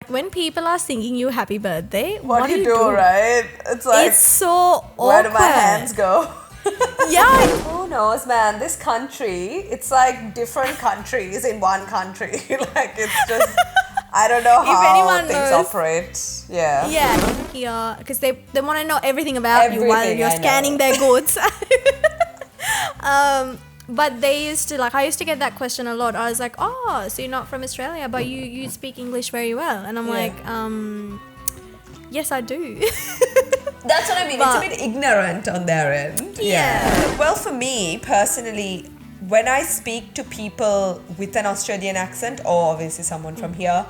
like when people are singing you happy birthday, What do you do, right? It's like, it's so awkward. where do my hands go? Yeah. Who knows, man? This country, it's like different countries in one country. Like, it's just, I don't know how anyone things knows- operate. Yeah. Yeah, here, because they want to know everything about you while Everything, you're I know. scanning their goods. But they used to, like, I used to get that question a lot. I was like, oh, so you're not from Australia, but you speak English very well. And I'm Yeah. like, yes, I do. That's what I mean. It's a bit ignorant on their end. Yeah. Well, for me personally, when I speak to people with an Australian accent, or obviously someone from here,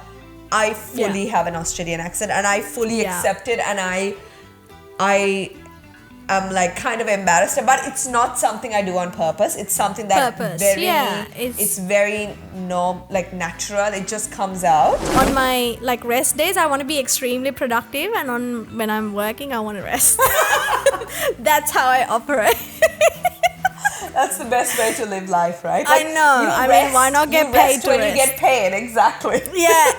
I fully have an Australian accent, and I fully accept it, and I am like kind of embarrassed, but it's not something I do on purpose. It's something that it's very natural. It just comes out. On my like rest days, I want to be extremely productive, and when I'm working, I want to rest. That's how I operate. That's the best way to live life, right? I know. I mean, why not get paid to when rest? you get paid? Exactly. Yeah.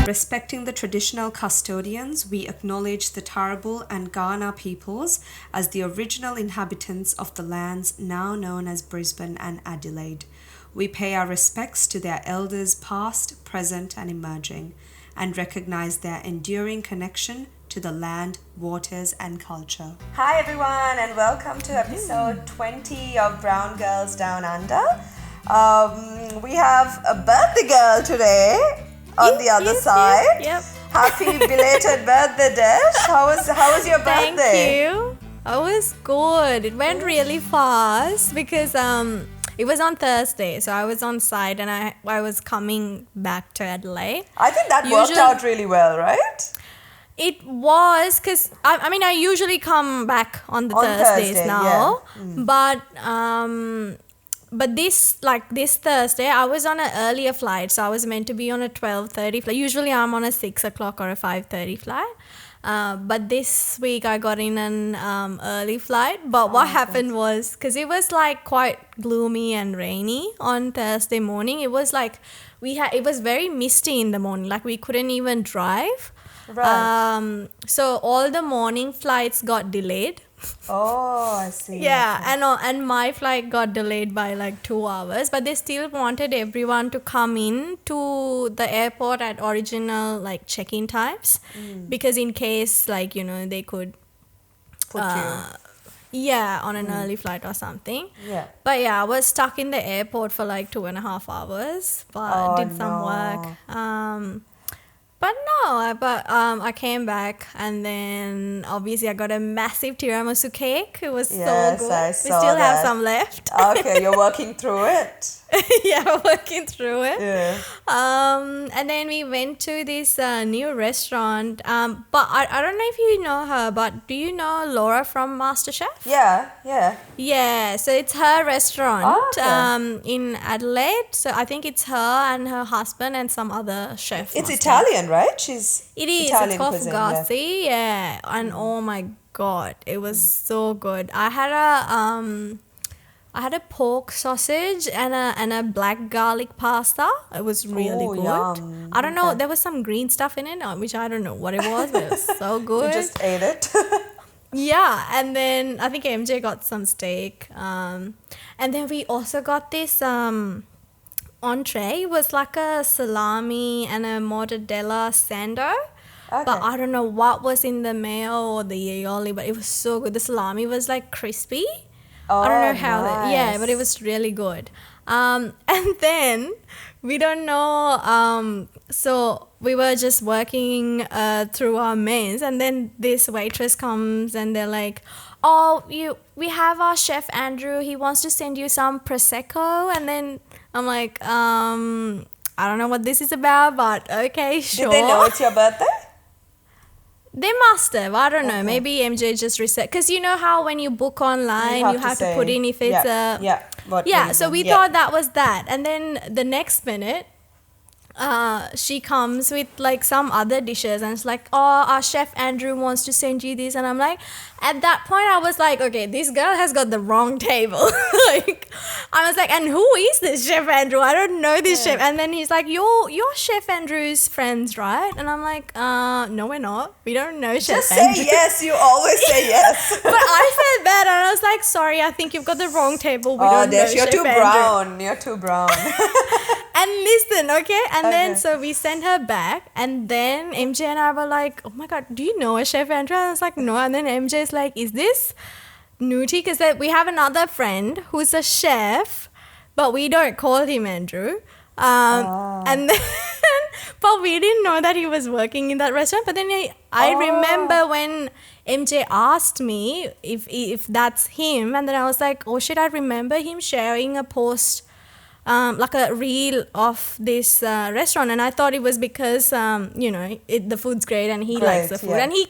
Respecting the traditional custodians, we acknowledge the Turrbal and Kaurna peoples as the original inhabitants of the lands now known as Brisbane and Adelaide. We pay our respects to their elders past, present and emerging, and recognise their enduring connection to the land, waters and culture. Hi everyone, and welcome to episode 20 of Brown Girls Down Under. We have a birthday girl today on the other side. Yep. Happy belated birthday, Desh. How was your birthday? Thank you. It was good. It went really fast because it was on Thursday, so I was on site and I was coming back to Adelaide. I think that worked out really well, right? It was because I mean I usually come back on Thursdays now, but this Thursday I was on an earlier flight, so I was meant to be on a 12:30 flight. Usually I'm on a 6 o'clock or a 5:30 flight, but this week I got in an early flight. But what happened was, because it was like quite gloomy and rainy on Thursday morning, it was like it was very misty in the morning, like we couldn't even drive. Right. So all the morning flights got delayed. Oh, I see. Yeah, and my flight got delayed by like 2 hours, but they still wanted everyone to come in to the airport at original like check-in times, because in case like they could Put you. on an early flight or something. Yeah. But I was stuck in the airport for like 2.5 hours, but did some work. But I came back, and then obviously I got a massive tiramisu cake. It was so good. I We saw still have that. some left. Okay, you're working through it. Yeah, working through it. Yeah. And then we went to this new restaurant. But I don't know if you know her, but do you know Laura from MasterChef? Yeah. Yeah, so it's her restaurant in Adelaide. So I think it's her and her husband and some other chef. It's Italian, right? It is. Italian It's called cuisine, Fugazi. Yeah. And oh my God, it was so good. I had a pork sausage and a black garlic pasta. It was really good. Yum. I don't know. There was some green stuff in it, which I don't know what it was, but it was so good. You just ate it. Yeah, and then I think MJ got some steak. And then we also got this entree. It was like a salami and a mortadella sando. Okay. But I don't know what was in the mayo or the aioli, but it was so good. The salami was like crispy. I don't know how nice. but it was really good. And then we don't know, so we were just working through our mains, and then this waitress comes and they're like, we have our chef Andrew, he wants to send you some prosecco. And then I'm like, I don't know what this is about, but okay, sure. Did they know it's your birthday? They must have. I don't know. Maybe MJ just reset. Because you know how when you book online, you have to put in if it's so we thought that was that. And then the next minute, she comes with like some other dishes and it's like, oh, our chef Andrew wants to send you this, and I'm like, at that point I was like, okay, this girl has got the wrong table. Like, I was like, and who is this chef Andrew? I don't know this chef. And then he's like, you're chef Andrew's friends, right? And I'm like, no, we're not, we don't know chef Just Andrew. say yes. You always say yes. But I felt bad and I was like, sorry, I think you've got the wrong table. We don't know You're chef too Andrew. brown. You're too brown. And listen, okay? And then, Okay. so we sent her back. And then MJ and I were like, oh my God, do you know a Chef Andrew? And I was like, no. And then MJ's like, is this Newty? Because we have another friend who's a chef, but we don't call him Andrew. And then, but we didn't know that he was working in that restaurant. But then I remember when MJ asked me if that's him. And then I was like, oh shit, I remember him sharing a post, like a reel of this restaurant, and I thought it was because the food's great and he likes the food, and he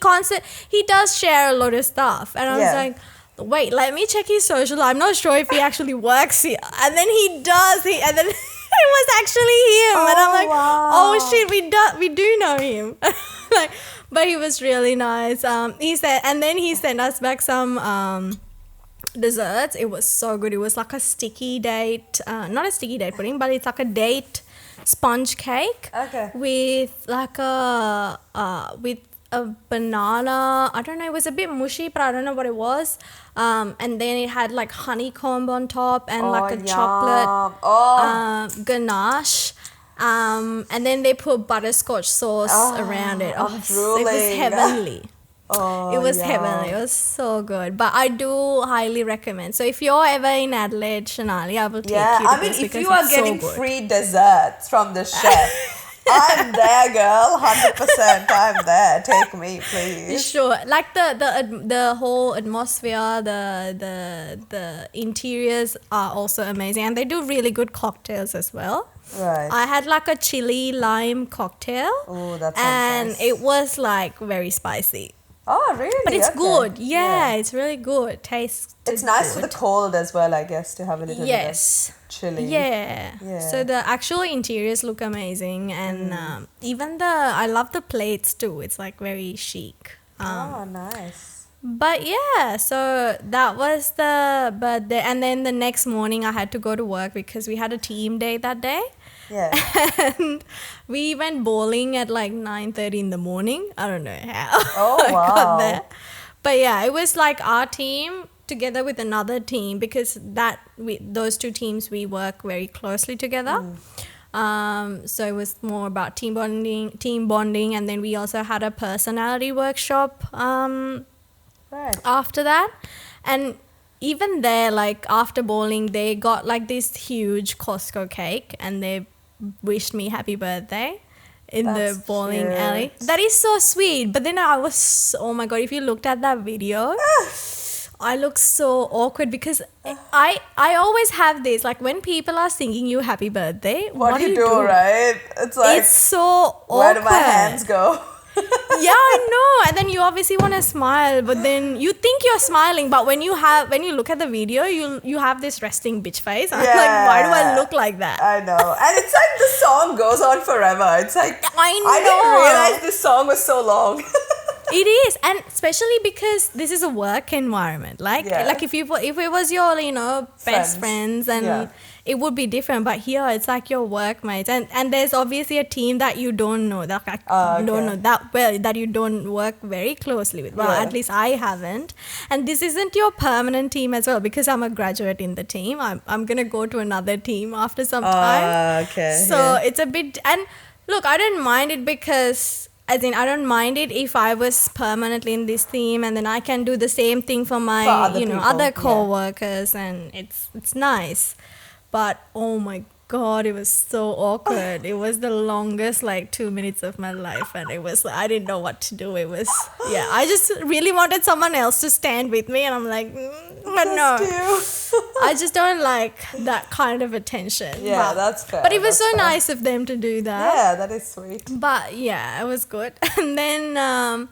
does share a lot of stuff, and I was like, wait, let me check his social. I'm not sure if he actually works here, and then he does. And then it was actually him, and I'm like, oh shit, we do know him. Like, but he was really nice. He said, and then he sent us back some desserts. It was so good. It was like a sticky date, not a sticky date pudding, but it's like a date sponge cake. Okay. With like a banana. I don't know. It was a bit mushy, but I don't know what it was. And then it had like honeycomb on top and like a chocolate ganache. And then they put butterscotch sauce around it. I'm It drooling. was heavenly. It was yum. heavenly. It was so good. But I do highly recommend. So if you're ever in Adelaide, Shanali, I will take you to I mean, this if because you are it's so getting good. free desserts from the chef, I'm there, girl. 100%. I'm there. Take me, please. Sure. Like the whole atmosphere, the interiors are also amazing, and they do really good cocktails as well. Right. I had like a chili lime cocktail. Oh, that sounds and nice. it was like very spicy. Oh, really? But it's Okay. good. Yeah, it's really good. Tastes. It's nice for the cold as well, I guess, to have a little Yes. bit of chili. Yeah. Yeah. So the actual interiors look amazing, and even I love the plates too. It's like very chic. Oh, nice. But yeah, so that was the birthday, and then the next morning I had to go to work because we had a team day that day. Yeah. And we went bowling at like 9:30 in the morning. I don't know how Oh, I got wow. there. But yeah, it was like our team together with another team, because those two teams, we work very closely together. So it was more about team bonding, and then we also had a personality workshop Right. after that. And even there, like after bowling, they got like this huge Costco cake and they wished me happy birthday in That's the bowling cute. alley. That is so sweet. But then I was, oh my God, if you looked at that video, I look so awkward because I always have this, like when people are singing you happy birthday, What do you do, right? It's like, It's so awkward. where do my hands go? Yeah, I know. And then you obviously want to smile, but then you think you're smiling, but when you look at the video, you have this resting bitch face. I'm like, why do I look like that? I know. And it's like the song goes on forever. It's like, I I didn't know. realize this song was so long. It is, and especially because this is a work environment. Like if it was your best friends, and it would be different. But here it's like your workmates, and there's obviously a team that you don't know, that don't know that well, that you don't work very closely with. Well, at least I haven't. And this isn't your permanent team as well, because I'm a graduate in the team. I'm gonna go to another team after some time. Okay. So it's a bit, and look, I don't mind it because, I don't mind it if I was permanently in this team, and then I can do the same thing for my, other co-workers, and it's nice. But oh my God, it was so awkward. It was the longest 2 minutes of my life, and it was, I didn't know what to do. It was, I just really wanted someone else to stand with me, and I'm like, but no. I just don't like that kind of attention. Yeah, that's fair. But it was that's so fair. nice of them to do that. Yeah, that is sweet. But yeah, it was good. And then,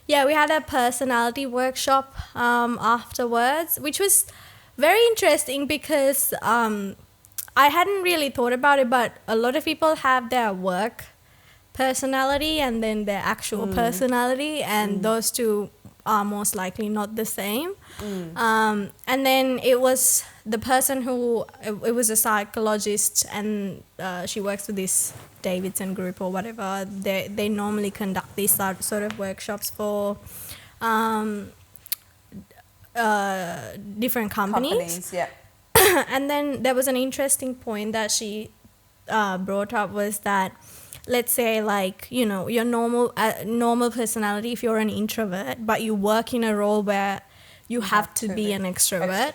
we had a personality workshop afterwards, which was very interesting because I hadn't really thought about it, but a lot of people have their work personality and then their actual personality, and those two are most likely not the same. And then it was the person who, it was a psychologist, and she works with this Davidson group or whatever. They normally conduct these sort of workshops for different companies. Yeah. And then there was an interesting point that she brought up, was that, let's say, like, you know, your normal personality, if you're an introvert but you work in a role where you have to be an extrovert,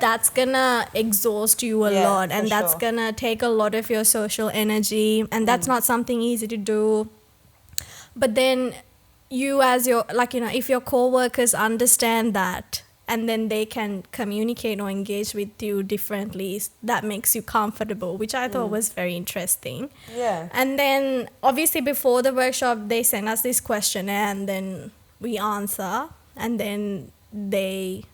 that's gonna exhaust you a lot, and that's gonna take a lot of your social energy, and that's not something easy to do. But then you, as your, like, you know, if your co-workers understand that, and then they can communicate or engage with you differently, that makes you comfortable, which I thought was very interesting. Yeah. And then obviously before the workshop, they send us this questionnaire, and then we answer, and then they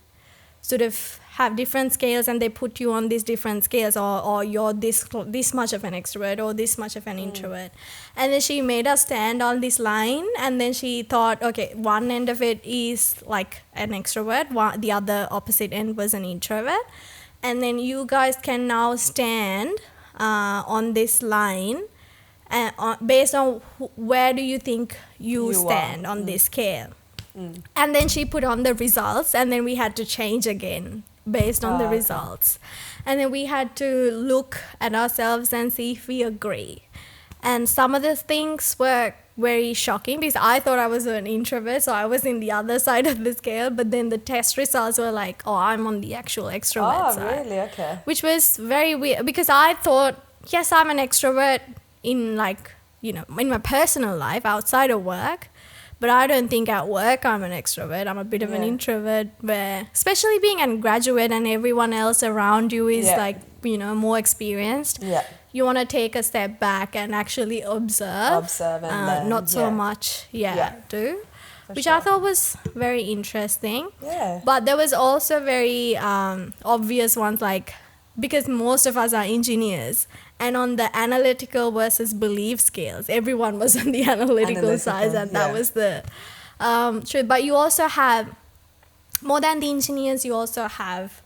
sort of have different scales, and they put you on these different scales, or you're this much of an extrovert or this much of an introvert. And then she made us stand on this line, and then she thought, okay, one end of it is like an extrovert, the other opposite end was an introvert, and then you guys can now stand on this line based on where do you think you stand on this scale. And then she put on the results, and then we had to change again based on the results. And then we had to look at ourselves and see if we agree. And some of the things were very shocking, because I thought I was an introvert, so I was in the other side of the scale, but then the test results were like, oh, I'm on the actual extrovert side. Oh, really? Okay. Which was very weird, because I thought, yes, I'm an extrovert in, like, you know, in my personal life outside of work, but I don't think at work I'm an extrovert. I'm a bit of an introvert, where, especially being a graduate and everyone else around you is like, you know, more experienced. Yeah. You want to take a step back and actually observe and not so much do. Which sure. I thought was very interesting. Yeah. But there was also very obvious ones, like, because most of us are engineers, and on the analytical versus belief scales, everyone was on the analytical side, and that was the truth. But you also have, more than the engineers, you also have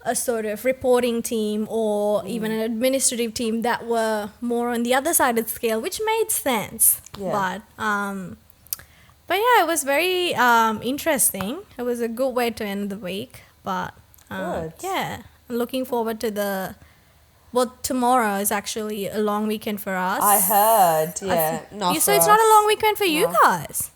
a sort of reporting team or even an administrative team that were more on the other side of the scale, which made sense. But yeah, it was very interesting. It was a good way to end the week. But yeah, I'm looking forward to tomorrow is actually a long weekend for us. I heard, So it's not a long weekend for you guys.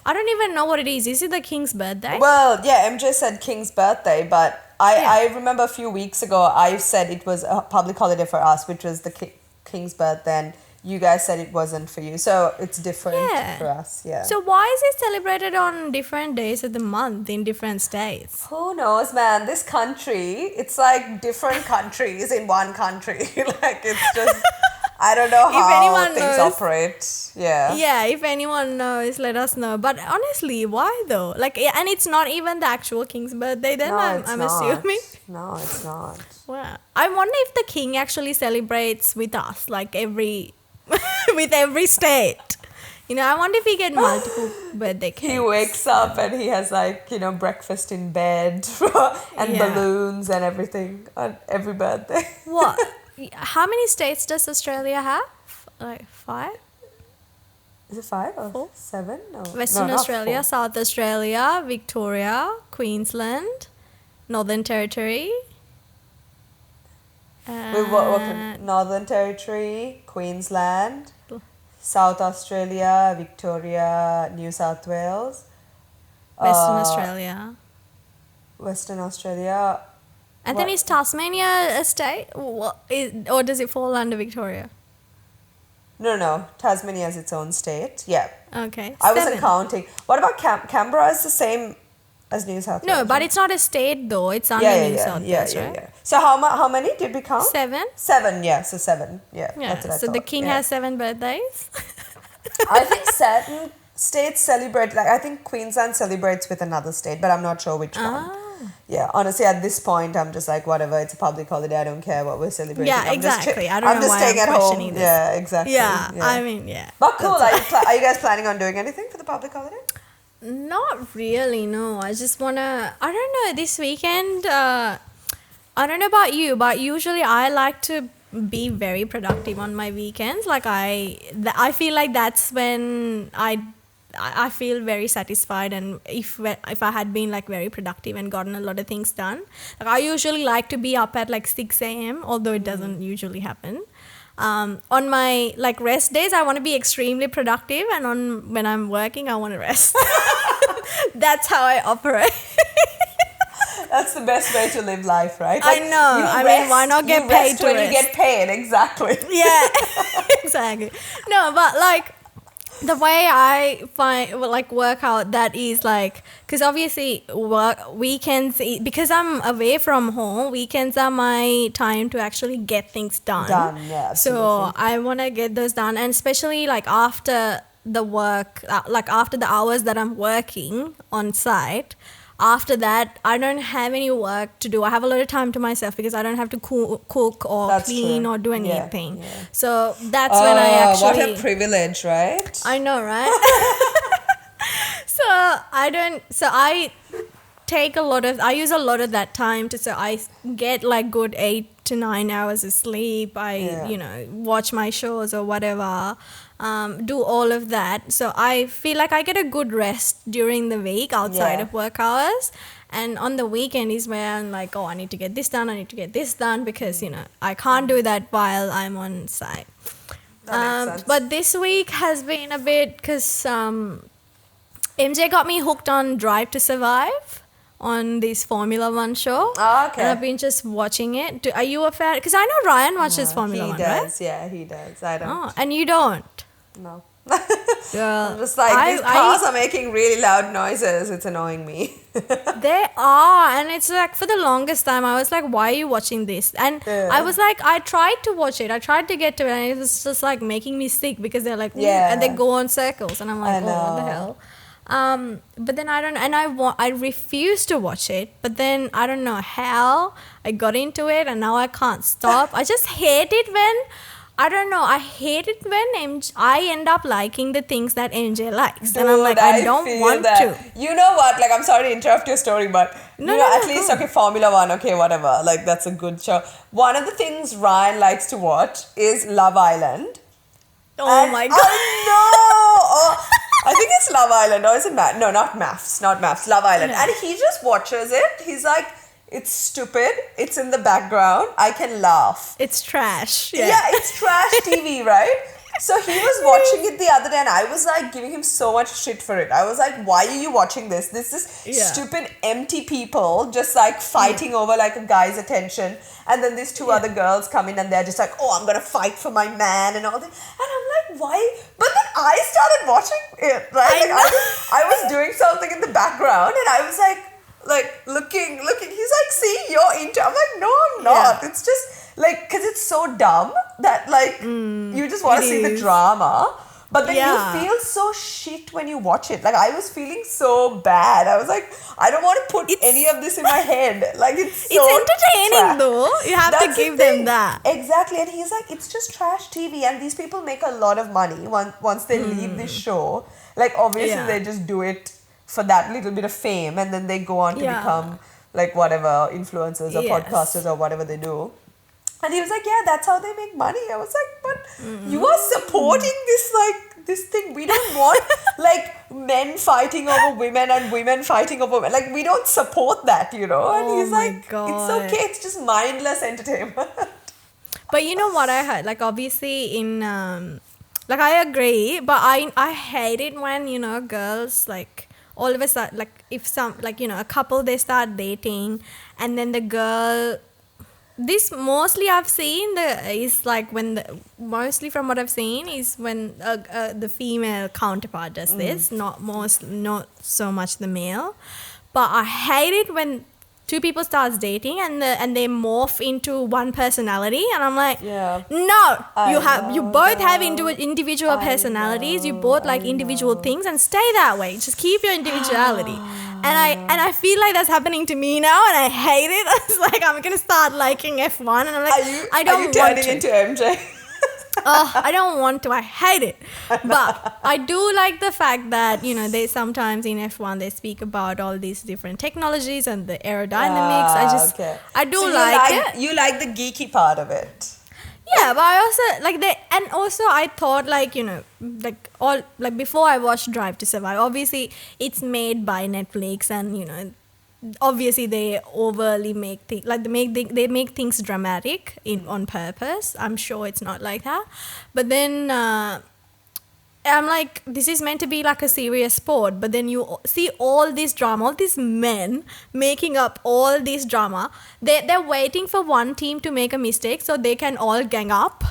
I don't even know what it is. Is it the King's birthday? Well, yeah, MJ said King's birthday, but I remember a few weeks ago I said it was a public holiday for us, which was the King's birthday, and you guys said it wasn't for you. So it's different for us, So why is it celebrated on different days of the month in different states? Who knows, man? This country, it's like different countries in one country. Like, it's just, I don't know how things operate. Yeah, if anyone knows, let us know. But honestly, why though? Like, and it's not even the actual King's birthday then, I'm assuming. No, it's not. Wow. I wonder if the King actually celebrates with us, like with every state. You know, I wonder if he get multiple birthday cakes. He wakes up and he has, like, you know, breakfast in bed and balloons and everything on every birthday. What? How many states does Australia have? Like 5? Is it 5 or 4? 7? No. Western Australia, 4. South Australia, Victoria, Queensland, Northern Territory. Northern Territory, Queensland, South Australia, Victoria, New South Wales, Western Australia. And then is Tasmania a state? Or does it fall under Victoria? No. Tasmania is its own state. Yeah. Okay. I wasn't counting. What about Canberra? Is the same as New South Wales? No, but it's not a state though. It's under New South Wales, right? Yeah. So how many did we count? 7. 7, yeah. So 7, yeah. That's what I so thought. the King has 7 birthdays? I think certain states celebrate, like I think Queensland celebrates with another state, but I'm not sure which one. Yeah, honestly, at this point, I'm just like, whatever, it's a public holiday. I don't care what we're celebrating. Yeah, I'm just exactly. I don't I'm know just why staying I'm at home. questioning this. Yeah, exactly. Yeah, I mean, yeah. But cool. That's Are you guys planning on doing anything for the public holiday? Not really, no. I just wanna, I don't know, this weekend, I don't know about you, but usually I like to be very productive on my weekends. Like I feel like that's when I feel very satisfied, and if I had been like very productive and gotten a lot of things done. Like I usually like to be up at like 6 a.m., although it doesn't usually happen. On my like rest days, I want to be extremely productive, and when I'm working, I want to rest. That's how I operate. That's the best way to live life, right? I know. I mean, why not get paid to when rest? you get paid, exactly. Yeah, exactly. No, but like the way I work out that is like, because obviously weekends, because I'm away from home, weekends are my time to actually get things done. Yeah, absolutely. So I want to get those done, and especially like after the work, like after the hours that I'm working on site. After that, I don't have any work to do. I have a lot of time to myself because I don't have to cook or That's clean true. or do anything. Yeah. So that's when I actually... What a privilege, right? I know, right? So I take a lot of... I use a lot of that time so I get like good 8 to 9 hours of sleep. I watch my shows or whatever. Do all of that. So I feel like I get a good rest during the week outside of work hours. And on the weekend is where I'm like, oh, I need to get this done. I need to get this done because, I can't do that while I'm on site. That makes sense. But this week has been a bit because MJ got me hooked on Drive to Survive on this Formula One show. Oh, okay. And I've been just watching it. Are you a fan? Because I know Ryan watches Formula One, right? He does, yeah, he does. I don't. Oh, and you don't? No. Girl, I'm just like, these cars are making really loud noises. It's annoying me. They are, and it's like for the longest time I was like, why are you watching this? And I was like, I tried to watch it, I tried to get to it, and it was just like making me sick because they're like, and they go on circles, and I'm like, oh, what the hell. But then I don't, and I refuse to watch it, but then I don't know how I got into it, and now I can't stop. I just hate it when I hate it when I end up liking the things that MJ likes. Dude, and I'm like, I don't want to. You know what? Like, I'm sorry to interrupt your story, but at least, okay, Formula One, okay, whatever. Like, that's a good show. One of the things Ryan likes to watch is Love Island. Oh my God. I know! I think it's Love Island, or is it No, not MAFS. Love Island. No. And he just watches it. He's like, it's stupid. It's in the background. I can laugh. It's trash. Yeah, it's trash TV, right? So he was watching it the other day, and I was like giving him so much shit for it. I was like, why are you watching this? This is stupid, empty people just like fighting over like a guy's attention. And then these two other girls come in and they're just like, oh, I'm going to fight for my man and all that. And I'm like, why? But then I started watching it, right? I was doing something in the background, and I was like looking. He's like, see, you're into. I'm like, no, I'm not. Yeah. It's just like, because it's so dumb that like you just want to see the drama, but then you feel so shit when you watch it. Like, I was feeling so bad. I was like, I don't want to put any of this in my head. Like, it's entertaining though. You have to give them that. Exactly. And he's like, it's just trash TV, and these people make a lot of money once they leave this show. Like, obviously they just do it for that little bit of fame, and then they go on to become like whatever influencers or podcasters or whatever they do. And he was like, yeah, that's how they make money. I was like, but you are supporting this thing. We don't want like men fighting over women and women fighting over men. Like, we don't support that, And he's like, God. It's okay. It's just mindless entertainment. But you know what I heard? Like, obviously in like, I agree, but I hate it when girls like all of a sudden, like, if some, like, a couple, they start dating, and then the girl, this mostly I've seen is like mostly from what I've seen is when the female counterpart does this, not so much the male. But I hate it when two people starts dating and they morph into one personality, and I'm like, Yeah. no, you know both have that. individual personalities. You both like individual things, and stay that way. Just keep your individuality. And I feel like that's happening to me now, and I hate it. It's like I'm gonna start liking F1, and I'm like, I don't are you want turning to. into MJ? Oh, I don't want to. I hate it. But I do like the fact that, they sometimes in F1 they speak about all these different technologies and the aerodynamics. I do So like it. You like the geeky part of it. Yeah, but I also and also I thought before I watched Drive to Survive, obviously it's made by Netflix, and obviously they overly make things they make things dramatic on purpose. I'm sure it's not like that, but then I'm like, this is meant to be like a serious sport, but then you see all this drama, all these men making up all this drama. They're waiting for one team to make a mistake so they can all gang up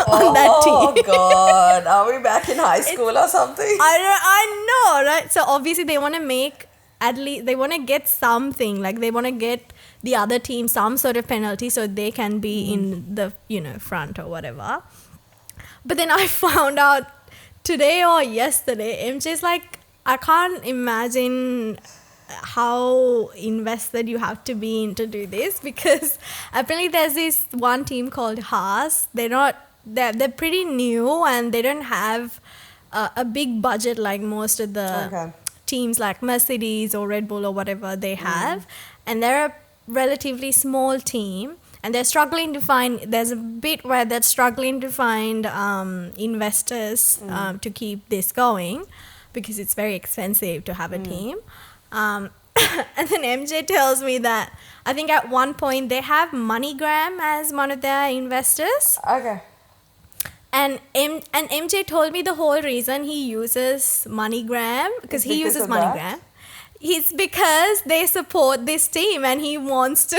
on that team. Oh God, are we back in high school or something? I know, right? So obviously they want to make, at least they want to get something, like they want to get the other team some sort of penalty so they can be in the front or whatever. But then I found out today or yesterday, MJ's like, I can't imagine how invested you have to be in to do this, because apparently there's this one team called Haas. They're pretty new, and they don't have a big budget like most of the teams like Mercedes or Red Bull or whatever they have. And they're a relatively small team, and they're struggling to find, there's a bit where they're struggling to find investors to keep this going, because it's very expensive to have a team. And then MJ tells me that I think at one point they have MoneyGram as one of their investors. Okay. And MJ told me the whole reason he uses MoneyGram, because he uses MoneyGram, it's because they support this team and he wants to.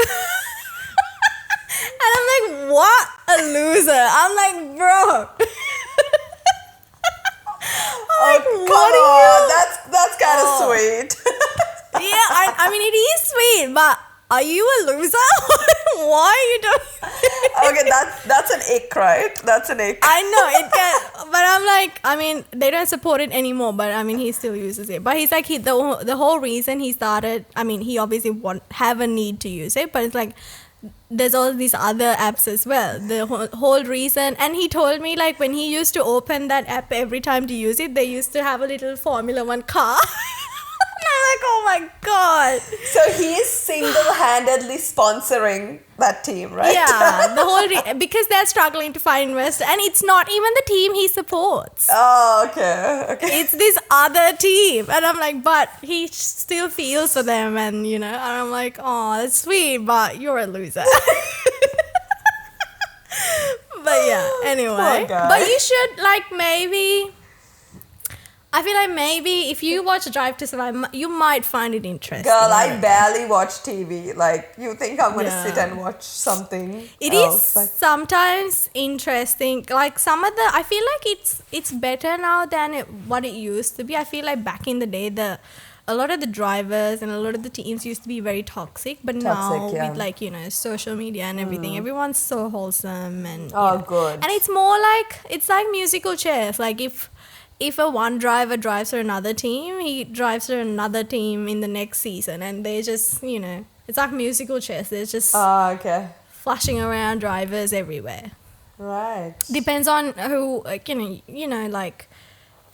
And I'm like, what a loser. I'm like, bro. That's kind of sweet. Yeah, I mean, it is sweet, but are you a loser? Why are you doing Okay, that's an ick, right? That's an ick. I know, it can, but I'm like, I mean, they don't support it anymore, but I mean, he still uses it. But he's like, the whole reason he started, I mean, he obviously have a need to use it, but it's like, there's all these other apps as well. The whole reason, and he told me like when he used to open that app every time to use it, they used to have a little Formula One car. And I'm like, oh my God. So he is single-handedly sponsoring that team, right? Yeah, the whole because they're struggling to find investors, and it's not even the team he supports. Oh, okay. It's this other team, and I'm like, but he still feels for them, and and I'm like, oh, that's sweet, but you're a loser. But yeah, anyway, but you should maybe. I feel like maybe if you watch Drive to Survive, you might find it interesting. Girl, I barely watch TV. Like, you think I'm going to sit and watch something It else? is sometimes interesting. Like some of the, I feel like it's better now than what it used to be. I feel like back in the day, a lot of the drivers and a lot of the teams used to be very toxic. But now with social media and everything, everyone's so wholesome and good. And it's more like, it's like musical chairs. Like if one driver drives for another team, he drives for another team in the next season, and they just, it's like musical chairs. They're just flashing around drivers everywhere. Right. Depends on who, like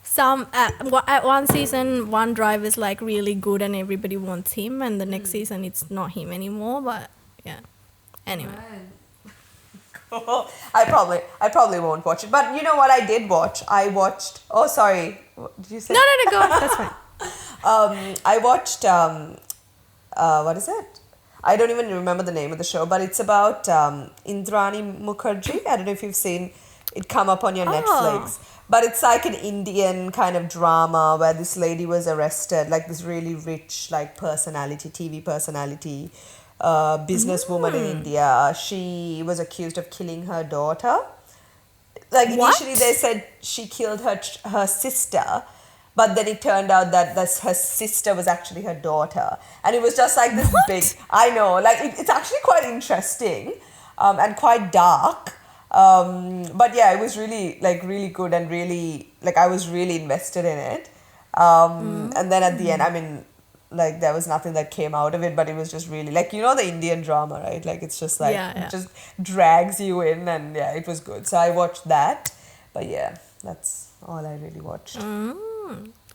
some at one season, one driver's like really good and everybody wants him, and the next season it's not him anymore. But yeah, anyway. Right. I probably won't watch it. But you know what I did watch? I watched... Oh, sorry. What did you say? No, go on. That's fine. I watched... what is it? I don't even remember the name of the show, but it's about Indrani Mukherjee. I don't know if you've seen it come up on your Netflix. But it's like an Indian kind of drama where this lady was arrested, like this really rich personality, TV personality, businesswoman in India. She was accused of killing her daughter. Like initially they said she killed her sister, But then it turned out that her sister was actually her daughter. And it was just like this big... I know. Like, it's actually quite interesting and quite dark. But yeah, it was really, like, really good and really... Like, I was really invested in it. And then at the end, I mean... Like, there was nothing that came out of it, but it was just really... Like, you know the Indian drama, right? Like, it's just like... It just drags you in, and yeah, it was good. So I watched that. But yeah, that's all I really watched.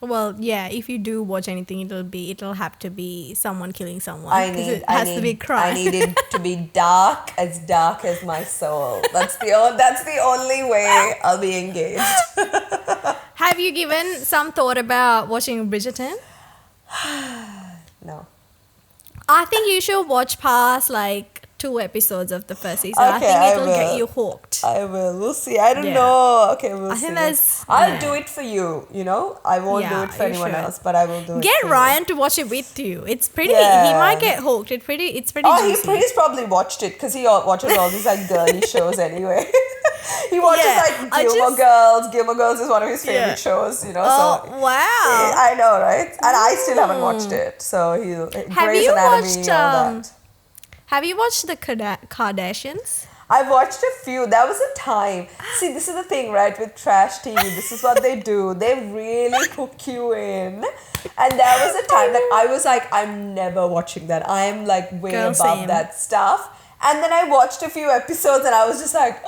Well, yeah, if you do watch anything, it'll have to be someone killing someone. It has to be crime. I need it to be dark as my soul. That's the only way I'll be engaged. Have you given some thought about watching Bridgerton? No. I think you should watch past like 2 episodes of the first season. Okay, I think it'll get you hooked. I will. We'll see. I don't know. Okay, we'll see. I think I'll do it for you, you know? I won't do it for anyone else, but I will do it Get for Ryan you. to watch it with you. It's pretty... He might get hooked. It's pretty juicy. He's probably watched it because he watches all these like girly shows anyway. He watches like Gilmore Girls. Gilmore Girls is one of his favorite shows, you know. Oh, so, wow. I know, right? And I still haven't watched it. So Grey's Anatomy, all that. Have you watched the Kardashians? I've watched a few. There was a time. See, this is the thing, right? With trash TV, this is what they do. They really hook you in. And there was a time that I was like, I'm never watching that. I'm like way above that stuff. And then I watched a few episodes and I was just like,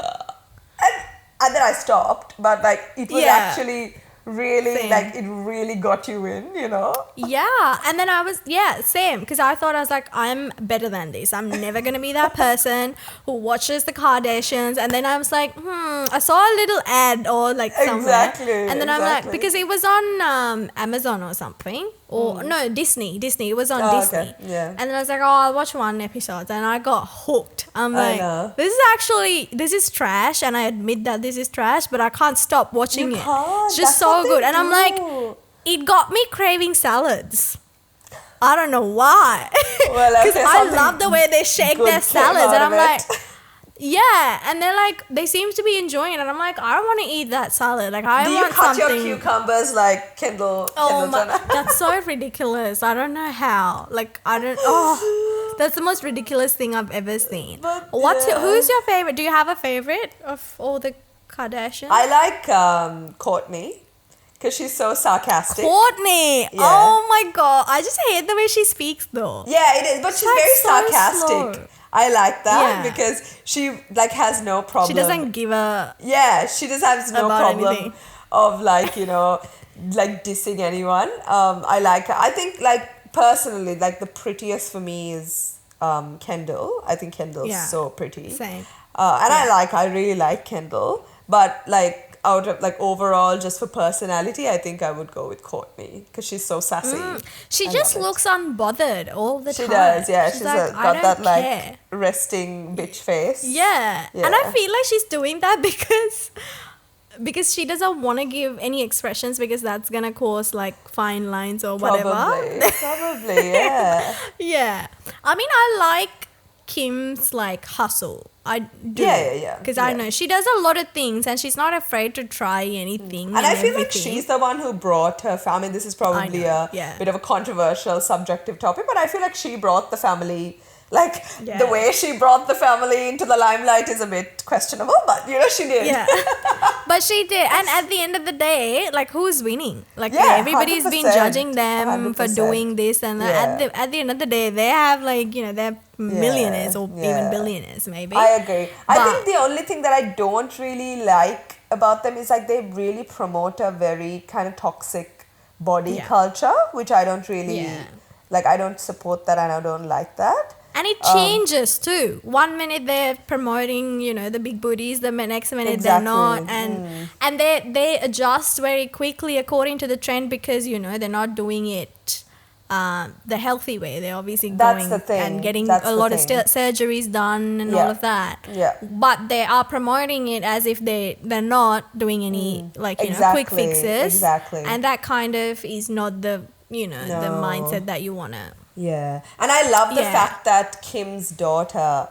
and then I stopped. But like, it was actually really like it really got you in, you know. Yeah, and then I was same, because I thought, I was like, I'm better than this. I'm never gonna be that person who watches the Kardashians. And then I was like, I saw a little ad or like somewhere, and then I'm like, because it was on Amazon or something, or no, Disney. It was on Disney. Okay. Yeah. And then I was like, I'll watch 1 episode, and I got hooked. I'm like, this is trash, and I admit that this is trash, but I can't stop watching it. It's just so good. And I'm like, it got me craving salads. I don't know why. Because I love the way they shake their salads, and I'm like, and they're like, they seem to be enjoying it, and I'm like, I want to eat that salad. Like, I want something. Do you cut your cucumbers like Kendall? That's so ridiculous. I don't know how. Like, that's the most ridiculous thing I've ever seen. Who's your favorite? Do you have a favorite of all the Kardashians? I like Courtney. Because she's so sarcastic. Courtney! Yeah. Oh my god. I just hate the way she speaks though. Yeah, it is. But she's very sarcastic. Slow. I like that because she like has no problem. She doesn't give a... Yeah, she just has no problem anything. Of like, you know, like dissing anyone. I like her. I think like personally, like the prettiest for me is Kendall. I think Kendall's so pretty. Same. I really like Kendall. But like, out of like overall, just for personality, I think I would go with Courtney because she's so sassy. She just looks unbothered all the time. She does, yeah. She's like, got that like resting bitch face. Yeah, and I feel like she's doing that because she doesn't want to give any expressions because that's gonna cause like fine lines or whatever. Probably, yeah. Yeah, I mean, I like Kim's like hustle. I do. Yeah. Because I know she does a lot of things and she's not afraid to try anything. And I feel like she's the one who brought her family. This is probably a bit of a controversial, subjective topic, but I feel like she brought the family. Like, the way she brought the family into the limelight is a bit questionable, but, you know, she did. Yeah. But she did. And at the end of the day, like, who's winning? Like, everybody's 100%. Been judging them 100%. For doing this. And at the end of the day, they have, like, you know, they're millionaires or even billionaires, maybe. I agree. I think the only thing that I don't really like about them is, like, they really promote a very kind of toxic body culture, which I don't really, like, I don't support that and I don't like that. And it changes too. 1 minute they're promoting, you know, the big booties. The next minute they're not. And they adjust very quickly according to the trend because, you know, they're not doing it the healthy way. They're obviously going and getting a lot of surgeries done and all of that. Yeah. But they are promoting it as if they're not doing any, like, you know, quick fixes. Exactly. And that kind of is not the, you know, the mindset that you want to... Yeah. And I love the fact that Kim's daughter,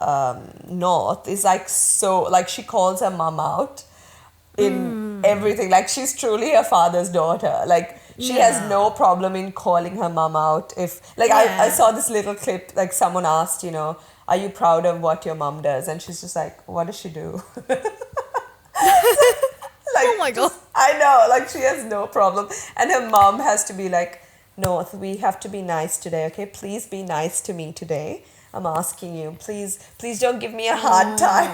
North, is like so, like she calls her mom out in everything. Like she's truly her father's daughter. Like She has no problem in calling her mom out. If like I saw this little clip, like someone asked, you know, are you proud of what your mom does? And she's just like, what does she do? Like, oh my God. I know, like she has no problem. And her mom has to be like, no, we have to be nice today, okay? Please be nice to me today. I'm asking you, please don't give me a hard time.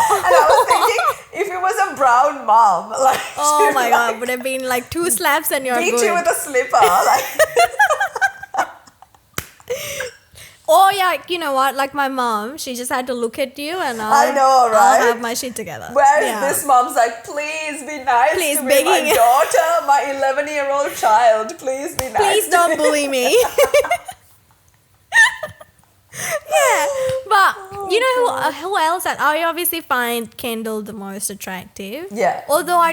And I was thinking, if it was a brown mom, like, oh my like, God, would have been like 2 slaps and you're beat good. you with a slipper, like. Oh yeah, you know what? Like my mom, she just had to look at you and I know, right? I'll have my shit together. Whereas this mom's like, please be nice Please, to me, begging. my daughter, my 11-year-old child. Please be nice. Please to don't me. bully me. Yeah, but you know who else that I obviously find Kendall the most attractive. Yeah. Although I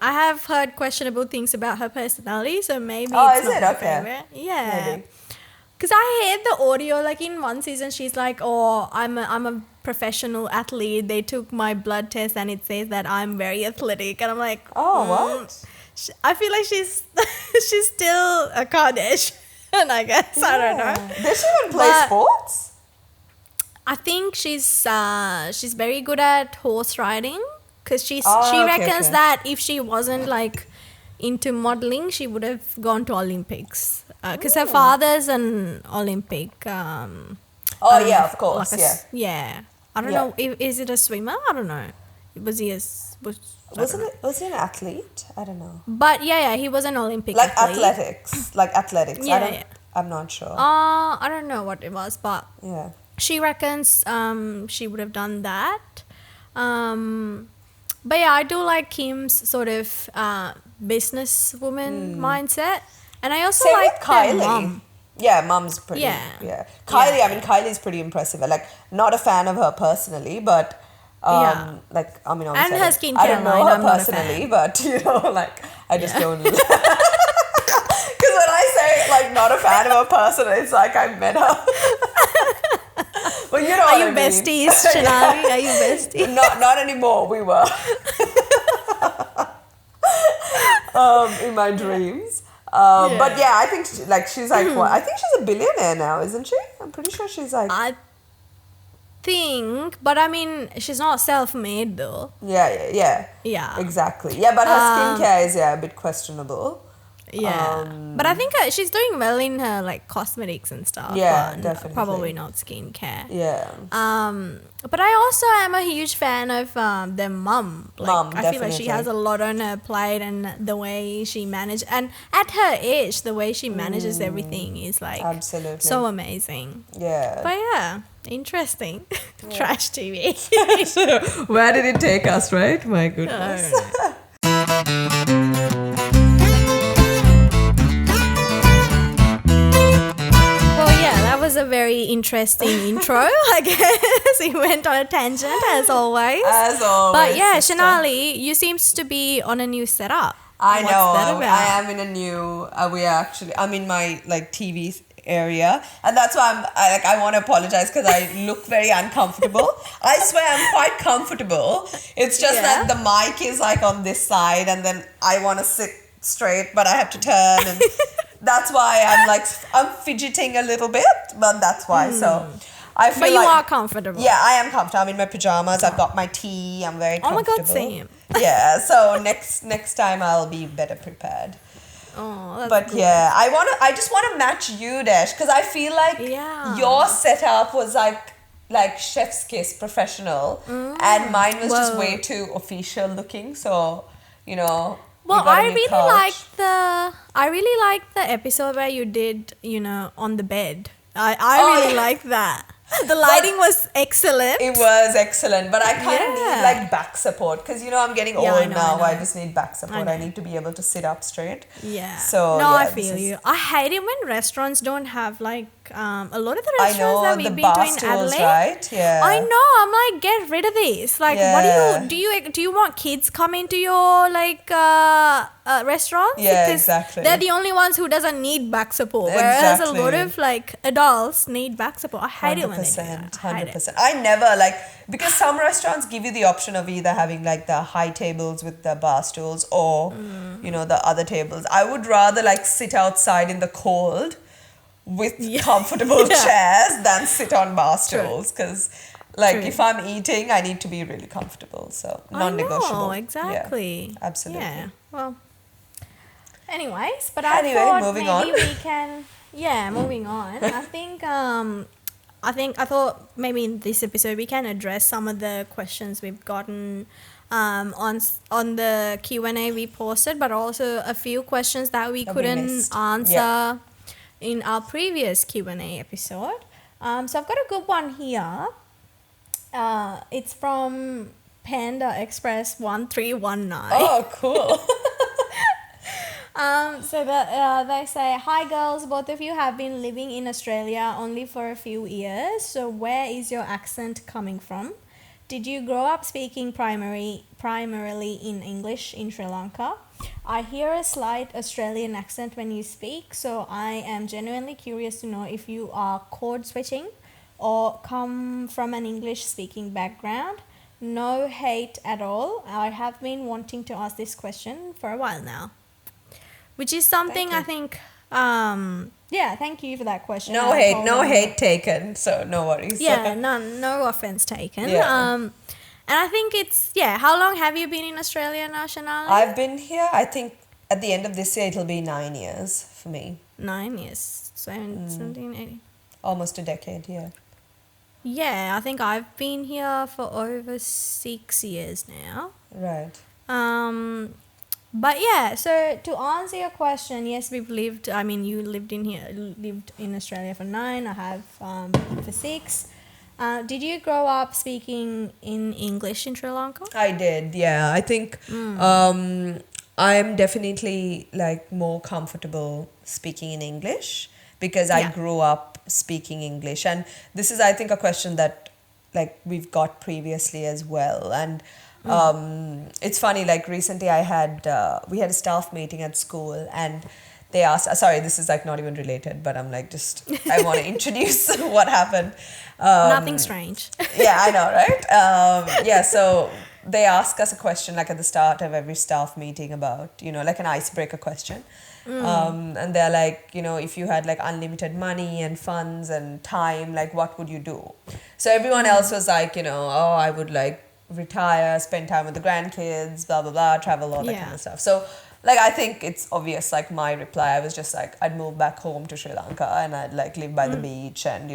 have heard questionable things about her personality, so maybe Oh, it's is not it? my Okay. favorite. Yeah. Maybe. Because I heard the audio, like in one season, she's like, "Oh, I'm a professional athlete. They took my blood test and it says that I'm very athletic." And I'm like, Oh, what? I feel like she's she's still a Kardashian, I guess. I don't know. Does she even play But- sports? I think she's very good at horse riding because she okay, reckons okay. that if she wasn't like into modeling, she would have gone to Olympics because her father's an Olympic. Oh, yeah, of course, like yeah. Yeah. I don't Yeah. know. Is it a swimmer? I don't know. Was he Was he an athlete? I don't know. But yeah, he was an Olympic Like athlete. athletics. Yeah. I'm not sure. I don't know what it was, but Yeah. she reckons she would have done that. But yeah, I do like Kim's sort of businesswoman mindset. And I also Same like with their Kylie. mom. Yeah, mom's pretty. Yeah. Kylie, Yeah. I mean, Kylie's pretty impressive. Like, not a fan of her personally, but Yeah. like, I mean, And obviously, her I skincare don't know line, her I'm not a personally, fan. but you know, like, I just don't. Because when I say like not a fan of her personally, it's like I met her. Well, you know Are what you I mean. besties, Shanali? Are you besties? Not anymore. We were. In my dreams. But yeah, I think she's like what? I think she's a billionaire now, isn't she? I'm pretty sure she's like I think, but I mean, she's not self-made though. yeah. Yeah. Exactly. Yeah, but her skincare is a bit questionable. Yeah. But I think she's doing well in her like cosmetics and stuff. Yeah, but definitely. Probably not skincare. Yeah. But I also am a huge fan of their mum. Like, Mum, I feel like she definitely. has a lot on her plate, and the way she manages, and at her age, the way she manages everything is like Absolutely. so amazing. Yeah. But yeah, interesting. Trash TV. Where did it take us, right? My goodness. Well, yeah, that was a very interesting intro, I guess. We went on a tangent, as always. As always. But yeah, sister. Shanali, you seems to be on a new setup. I What's know. that about? I am in a new. I'm in my like TV area, and that's why I want to apologize because I look very uncomfortable. I swear I'm quite comfortable. It's just that the mic is like on this side, and then I want to sit straight, but I have to turn, and that's why I'm fidgeting a little bit. But that's why. So I feel But you like, are comfortable. Yeah, I am comfortable. I'm in my pajamas. I've got my tea. I'm very Oh my comfortable. God, same. Yeah, so next time I'll be better prepared. Oh, that's But good. yeah, I just want to match you, Dash, because I feel like your setup was like chef's kiss professional, and mine was just Whoa. way too official looking. So you know. Well, you got a I new really couch. liked the episode where you did, on the bed. I Oh, really yeah. liked that. The lighting was excellent. It was excellent, but I kind of Yeah. need like back support because I'm getting Yeah, I old know, now. I I know. just need back support. I I know. need to be able to sit up straight. Yeah. So no, yeah, I this feel is- you. I hate it when restaurants don't have like a lot of the I restaurants know that the we've been bar to in stools, Adelaide. right? Yeah. I know. I'm like, get rid of this. Like, what Yeah. do you want kids coming to your like restaurants? Yeah, Because exactly. they're the only ones who doesn't need back support. Whereas a lot Exactly. of like adults need back support. I hate it when 100%, I hate it. 100%. I never like, because some restaurants give you the option of either having like the high tables with the bar stools or, you know, the other tables. I would rather like sit outside in the cold with comfortable chairs than sit on bar stools, because like if I'm eating, I need to be really comfortable. So non-negotiable. I know, exactly. Yeah, absolutely. Yeah. Well, anyways, but Anyway, I thought moving maybe on. we can. Yeah, moving on. I thought maybe in this episode we can address some of the questions we've gotten on the Q&A we posted, but also a few questions that we couldn't missed. answer in our previous Q&A episode. So I've got a good one here. It's from Panda Express 1319. Oh, cool. So they say, "Hi girls, both of you have been living in Australia only for a few years. So where is your accent coming from? Did you grow up speaking primarily in English in Sri Lanka? I hear a slight Australian accent when you speak, so I am genuinely curious to know if you are code switching or come from an English speaking background. No hate at all. I have been wanting to ask this question for a while now." Which is something I think, thank you for that question. No hate taken, so no worries. Yeah, no offense taken. Yeah. And I think it's, how long have you been in Australia now, Shanali? I've been here, I think at the end of this year, it'll be 9 years for me. 9 years, 17, 18. Almost a decade, yeah. Yeah, I think I've been here for over 6 years now. Right. But yeah, so to answer your question, yes, you lived in Australia for 9, I have for 6. Did you grow up speaking in English in Sri Lanka? I did, yeah. I think I'm definitely like more comfortable speaking in English because I grew up speaking English. And this is, I think, a question that like we've got previously as well. And it's funny, like recently we had a staff meeting at school and they asked, sorry, this is like not even related, but I'm like I want to introduce what happened. Nothing strange. Yeah, I know, right? So they ask us a question like at the start of every staff meeting about, like an icebreaker question. And they're like, if you had like unlimited money and funds and time, like what would you do? So everyone else was like, I would like retire, spend time with the grandkids, blah, blah, blah, travel, all that kind of stuff. So like, I think it's obvious, like my reply, I was just like, I'd move back home to Sri Lanka and I'd like live by the beach and,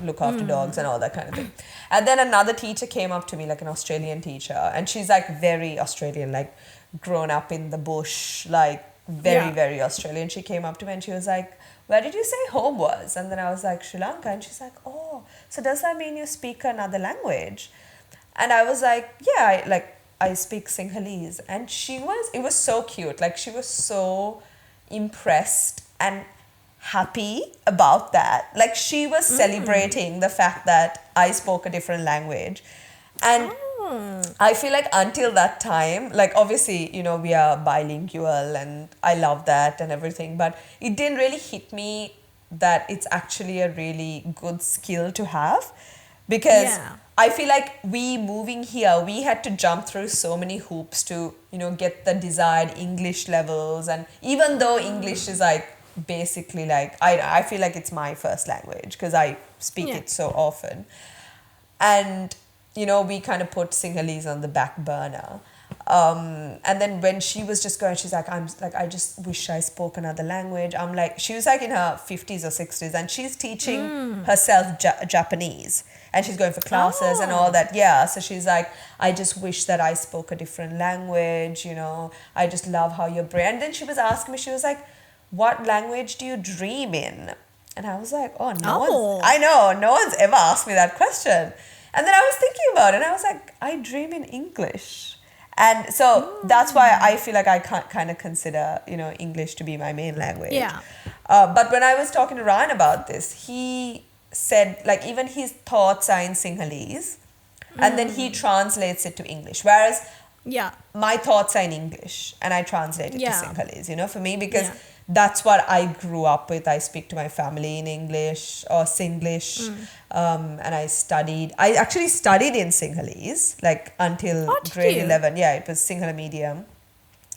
look after dogs and all that kind of thing. And then another teacher came up to me, like an Australian teacher, and she's like very Australian, like grown up in the bush, like very, very Australian. She came up to me and she was like, "Where did you say home was?" And then I was like, "Sri Lanka." And she's like, "Oh, so does that mean you speak another language?" And I was like, "Yeah, I speak Sinhalese." And it was so cute. Like she was so impressed and happy about that. Like she was celebrating the fact that I spoke a different language. And I feel like until that time, like obviously, we are bilingual and I love that and everything, but it didn't really hit me that it's actually a really good skill to have because I feel like we moving here, we had to jump through so many hoops to, get the desired English levels. And even though English is like basically like, I feel like it's my first language because I speak it so often. And we kind of put Sinhalese on the back burner. And then when she was just going, she's like, I just wish I spoke another language. I'm like, she was like in her 50s or 60s and she's teaching herself Japanese and she's going for classes and all that. Yeah. So she's like, I just wish that I spoke a different language. I just love how your brain. And then she was asking me, she was like, what language do you dream in? And I was like, no one's ever asked me that question. And then I was thinking about it and I was like, I dream in English. And so that's why I feel like I kind of consider, English to be my main language. Yeah. But when I was talking to Ryan about this, he said like even his thoughts are in Sinhalese and then he translates it to English. Whereas my thoughts are in English and I translate it to Sinhalese, for me, because that's what I grew up with. I speak to my family in English or Singlish. And I actually studied in Sinhalese, like until Oh, did grade you? 11. Yeah, it was Sinhala medium.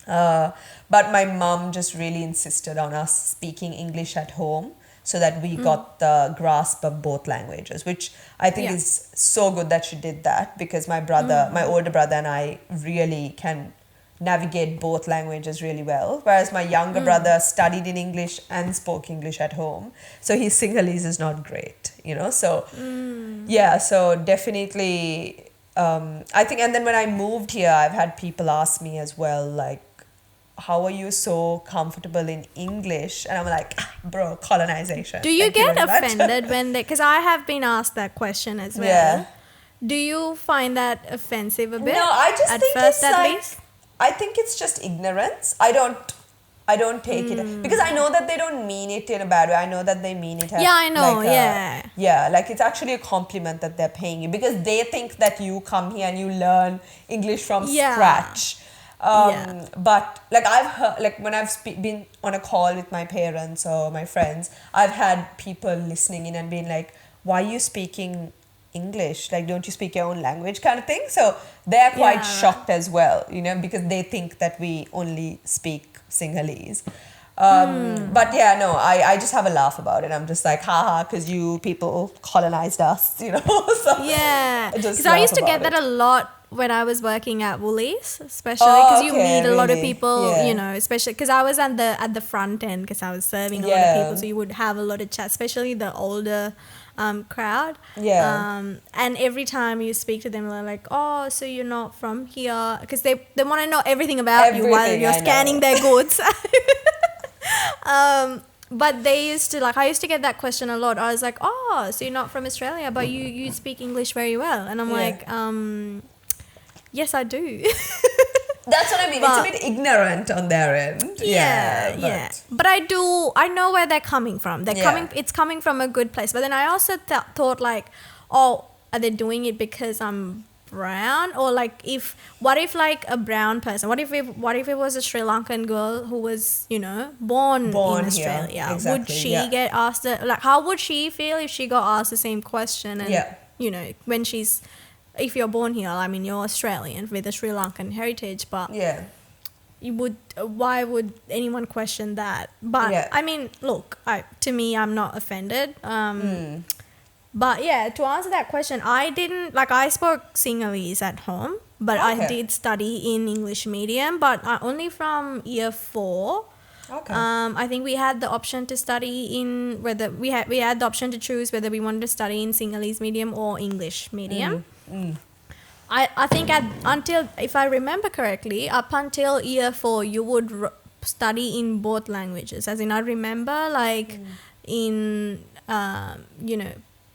But my mum just really insisted on us speaking English at home so that we got the grasp of both languages, which I think Yeah. is so good that she did that, because my older brother and I really can navigate both languages really well, whereas my younger brother studied in English and spoke English at home, so his Sinhalese is not great, so yeah, so definitely I think. And then when I moved here, I've had people ask me as well, like, how are you so comfortable in English? And I'm like, bro, colonization. Do you Thank get very much." offended when they, because I have been asked that question as well. Yeah. Do you find that offensive a bit? No, I just at think first, it's at like, least? I think it's just ignorance. I don't take it, because I know that they don't mean it in a bad way. I know that they mean it as Yeah, I know, like yeah, like it's actually a compliment that they're paying you, because they think that you come here and you learn English from Yeah. scratch. Yeah. But like I've heard, like when I've been on a call with my parents or my friends, I've had people listening in and being like, why are you speaking English? Like, don't you speak your own language, kind of thing? So they're quite Yeah, right. shocked as well, because they think that we only speak Sinhalese. But yeah, no, I just have a laugh about it. I'm just like, haha, because you people colonized us, So Yeah, I just because I used to laugh get about that it. a lot when I was working at Woolies, especially because you okay, meet a lot of really? people, Yeah. especially because I was at the front end, because I was serving a lot of Yeah. people, so you would have a lot of chat, especially the older crowd. Yeah. And every time you speak to them, they're like, "Oh, so you're not from here?" Because they want to know everything about you while Everything, you're I scanning know. their goods. But they used to, like, I used to get that question a lot. I was like, "Oh, so you're not from Australia, but you speak English very well." And I'm Yeah. like, yes, I do. That's what I mean. But- It's a bit ignorant on their end. Yeah. But I know where they're coming from. Yeah. It's coming from a good place. But then I also thought, like, oh, are they doing it because I'm brown? Or like, what if like a brown person, what if it was a Sri Lankan girl who was, born in Born Australia? here. Would Exactly, she yeah. get asked like, how would she feel if she got asked the same question? And Yeah. when if you're born here, I mean, you're Australian with a Sri Lankan heritage, but Yeah. why would anyone question that? But Yeah. I mean, look, to me, I'm not offended. But yeah, to answer that question, I spoke Sinhalese at home, but I Okay. did study in English medium, but only from year 4. Okay. I think we had the option to study in whether we had the option to choose whether we wanted to study in Sinhalese medium or English medium. I think until, if I remember correctly, up until year 4, you would study in both languages. As in, I remember in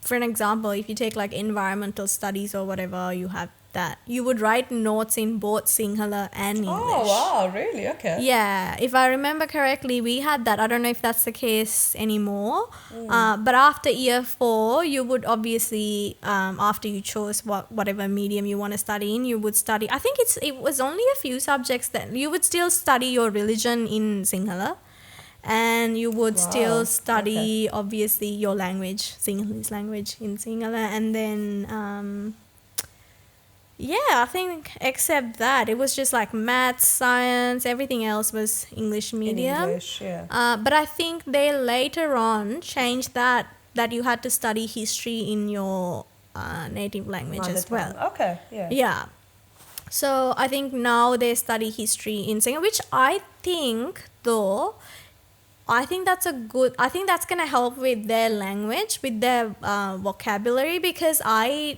for an example, if you take like environmental studies or whatever, you have that you would write notes in both Sinhala and English. Oh, wow. Really? Okay. Yeah, if I remember correctly, we had that. I don't know if that's the case anymore. But after year 4, you would obviously, after you chose whatever medium you want to study in, you would study. I think it was only a few subjects that you would still study your religion in Sinhala. And you would still study, obviously, your language, Sinhalese language in Sinhala. And then... I think except that, it was just like maths, science, everything else was English medium. In English, yeah. But I think they later on changed that you had to study history in your native language Mother as well. tongue. Okay, yeah. Yeah. So I think now they study history in Singapore, which I think, though, I think that's going to help with their language, with their vocabulary, because I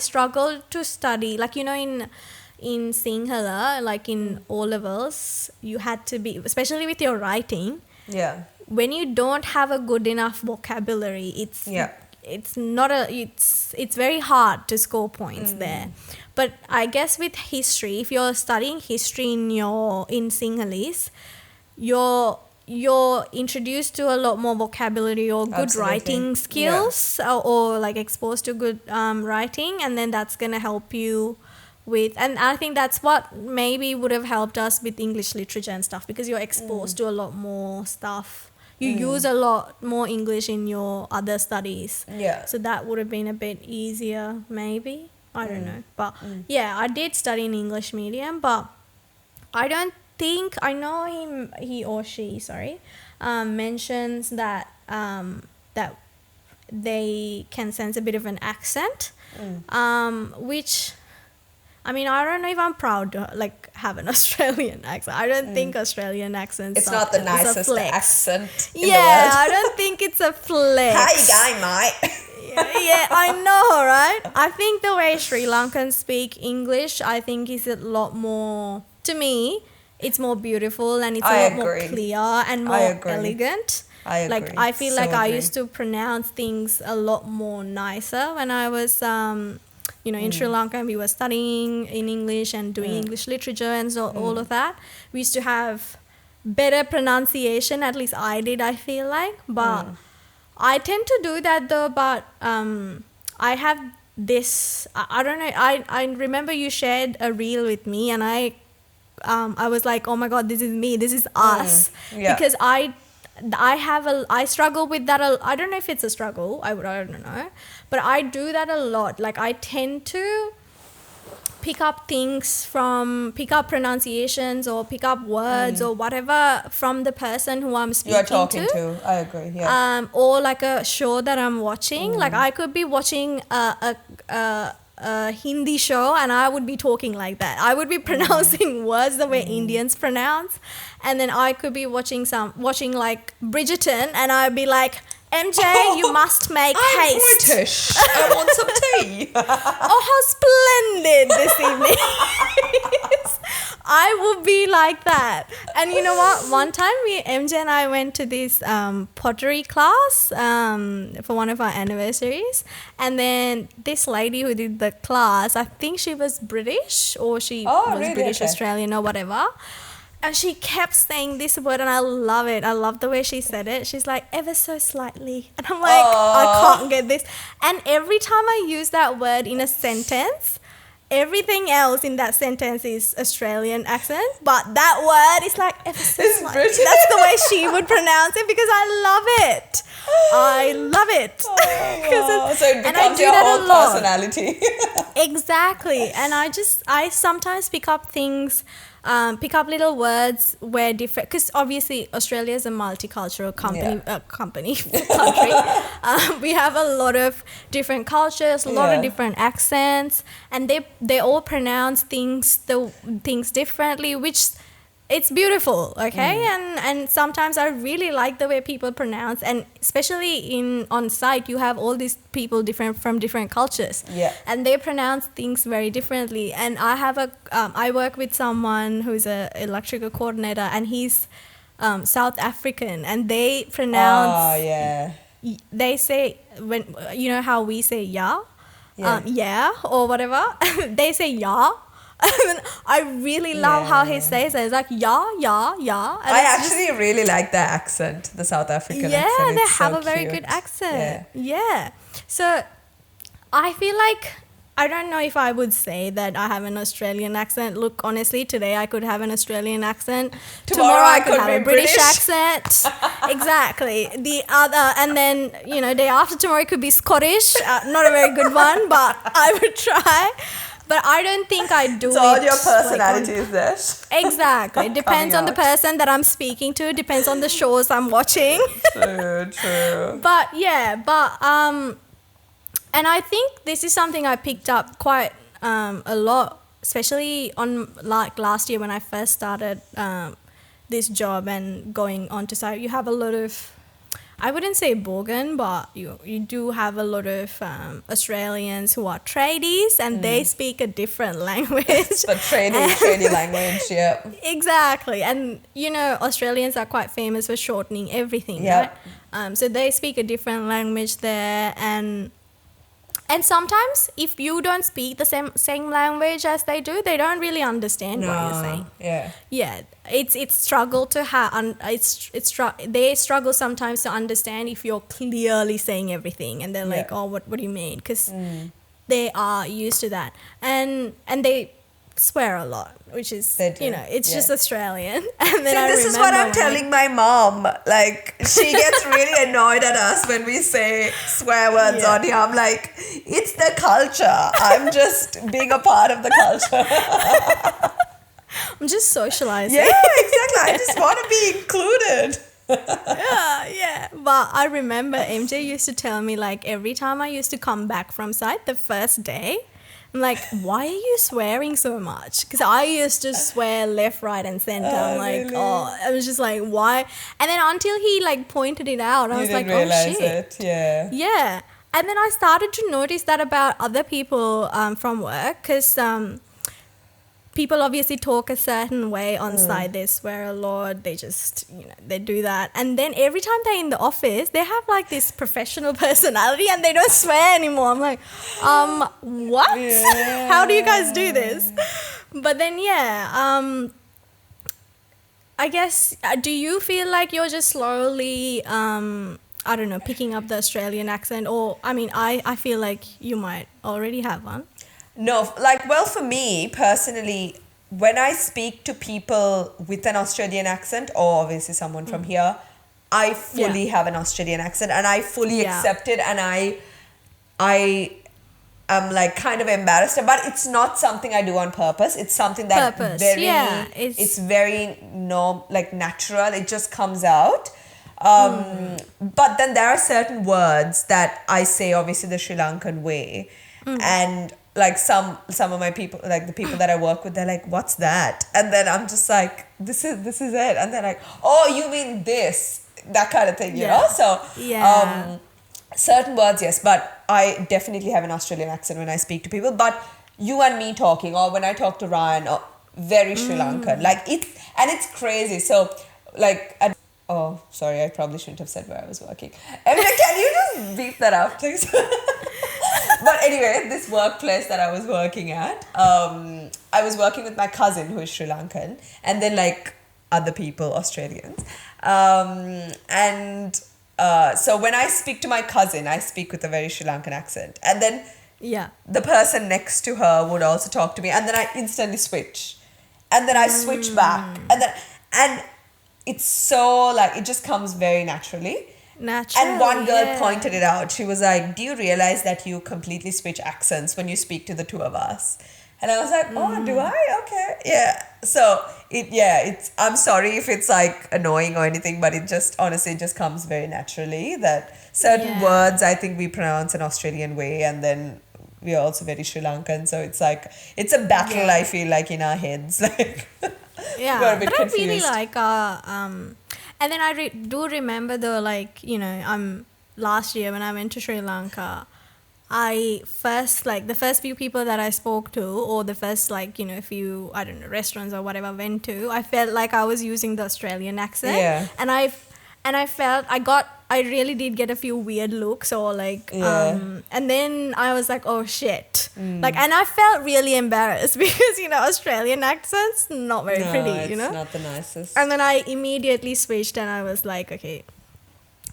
struggled to study, like, in Sinhala, like in O levels, you had to be, especially with your writing, Yeah. when you don't have a good enough vocabulary, it's very hard to score points there. But I guess with history, if you're studying history in Sinhalese, you're introduced to a lot more vocabulary or good Absolutely. writing skills, or like exposed to good writing, and then that's gonna help you with, and I think that's what maybe would have helped us with English literature and stuff, because you're exposed to a lot more stuff. You use a lot more English in your other studies. Yeah. So that would have been a bit easier, maybe. I don't know. But yeah, I did study in English medium, but I don't think, I know he or she, mentions that that they can sense a bit of an accent, which, I mean, I don't know if I'm proud to like have an Australian accent. I don't think Australian accents. It's not the nicest accent in the world. I don't think it's a flex. How you going, mate? Yeah, I know, right? I think the way Sri Lankans speak English, I think is a lot more, to me, it's more beautiful and it's a lot more clear and more elegant. I agree. Like, I feel So like I agree. used to pronounce things a lot more nicer when I was, in Sri Lanka, and we were studying in English and doing English literature and so all of that. We used to have better pronunciation, at least I did, I feel like. But I tend to do that though, but I have this, I don't know, I remember you shared a reel with me, and I was like, oh my God, this is me, this is us. Yeah. Because I struggle with that. I don't know if it's a struggle. I don't know. But I do that a lot. Like, I tend to pick up pronunciations or pick up words or whatever from the person who I'm speaking You're talking to. I agree, yeah. Or like a show that I'm watching. Like, I could be watching a Hindi show and I would be talking like that. I would be pronouncing words the way Indians pronounce. And then I could be watching like Bridgerton, and I'd be like, MJ, you must make I'm haste. British. I want some tea. Oh, how splendid this evening is. I would be like that. And you know what? One time MJ and I went to this pottery class for one of our anniversaries. And then this lady who did the class, I think she was British, or she was really? British, Okay. Australian or whatever. And she kept saying this word, and I love it. I love the way she said it. She's like, ever so slightly. And I'm like, I can't get this. And every time I use that word in a sentence, everything else in that sentence is Australian accent. But that word is like, ever so It's slightly. British. That's the way she would pronounce it, because I love it. I love it. Wow. So it and I becomes do your that whole a lot. personality. Exactly. And I sometimes pick up things, pick up little words where different, because obviously Australia is a multicultural country. We have a lot of different cultures, a lot of different accents, and they all pronounce things differently, which it's beautiful, okay? And sometimes I really like the way people pronounce, and especially on site you have all these people from different cultures, and they pronounce things very differently. And I have I work with someone who's a electrical coordinator, and he's South African, and they pronounce they say, when you know how we say yeah or whatever, they say yeah. I really love how he says it. It's like, yeah. And I actually really like their accent, the South African accent. Yeah, they It's have so a very cute. good accent. Yeah. So I feel like, I don't know if I would say that I have an Australian accent. Look, honestly, today I could have an Australian accent. Tomorrow I could have a British accent. Exactly. And then, day after tomorrow it could be Scottish. Not a very good one, but I would try. But I don't think I do So all your personality is there. Exactly. It depends on the person that I'm speaking to. Depends on the shows I'm watching. True. But and I think this is something I picked up quite a lot, especially on like last year when I first started this job and going on to site. You have a lot of, I wouldn't say bogan, but you do have a lot of Australians who are tradies, and they speak a different language. But tradie language, yeah. Exactly. And, Australians are quite famous for shortening everything, Yeah. right? So they speak a different language there, and sometimes if you don't speak the same language as they do, they don't really understand what you're saying. Yeah. Yeah, it's struggle to have, they struggle sometimes to understand if you're clearly saying everything, and they're like, oh, what do you mean? Because they are used to that, and they swear a lot, which is, They do, it's just Australian. And then See, I this is what remember I'm when telling my mom. Like, she gets really annoyed at us when we say swear words Yeah. on here. I'm like, it's the culture. I'm just being a part of the culture. I'm just socializing. Yeah, exactly. I just want to be included. Yeah. But I remember MJ used to tell me, like, every time I used to come back from site the first day, I'm like, why are you swearing so much? Because I used to swear left, right, and center. I'm like, really? I was just like, why? And then until he like pointed it out, I You was didn't like, oh realize shit. it. Yeah. Yeah. And then I started to notice that about other people from work, because people obviously talk a certain way on site. They swear a lot. They just, they do that. And then every time they're in the office, they have like this professional personality and they don't swear anymore. I'm like, what? Yeah. How do you guys do this? But then, I guess, do you feel like you're just slowly, I don't know, picking up the Australian accent? Or, I mean, I feel like you might already have one. No, like, well, for me personally, when I speak to people with an Australian accent, or obviously someone from here, I fully have an Australian accent and I fully accept it, and I am like kind of embarrassed, but it's not something I do on purpose. It's something that it's very natural. It just comes out. But then there are certain words that I say obviously the Sri Lankan way, and like some of my people, like the people that I work with, they're like, what's that? And then I'm just like, this is it. And they're like, oh, you mean this, that kind of thing, you know? So certain words, yes, but I definitely have an Australian accent when I speak to people. But you and me talking, or when I talk to Ryan, or very Sri Lankan, like it's crazy. So like, oh, sorry, I probably shouldn't have said where I was working. Emily, can you just beep that out, please? But anyway, this workplace that I was working at, I was working with my cousin who is Sri Lankan, and then like other people, Australians. So when I speak to my cousin, I speak with a very Sri Lankan accent. And then the person next to her would also talk to me, and then I instantly switch. And then I switch back. And it's so like, it just comes very naturally. And one girl pointed it out. She was like, do you realize that you completely switch accents when you speak to the two of us? And I was like, oh, do I? Okay. Yeah. So it's, I'm sorry if it's like annoying or anything, but it just honestly just comes very naturally that certain words I think we pronounce an Australian way, and then we are also very Sri Lankan. So it's like, it's a battle, I feel like, in our heads. Like, we're a bit confused. I really like and then I do remember though, like, last year when I went to Sri Lanka, the first few people that I spoke to, or the first few, I don't know, restaurants or whatever I went to, I felt like I was using the Australian accent. Yeah. And I felt I really did get a few weird looks, or like, and then I was like, oh shit. Like, and I felt really embarrassed because, Australian accents, not very pretty, it's not the nicest. And then I immediately switched and I was like, okay,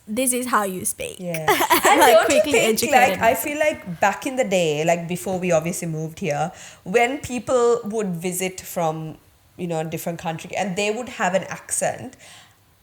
this is how you speak. Yeah. And like, don't quickly you think, educated like, I feel like back in the day, like before we obviously moved here, when people would visit from, a different country and they would have an accent,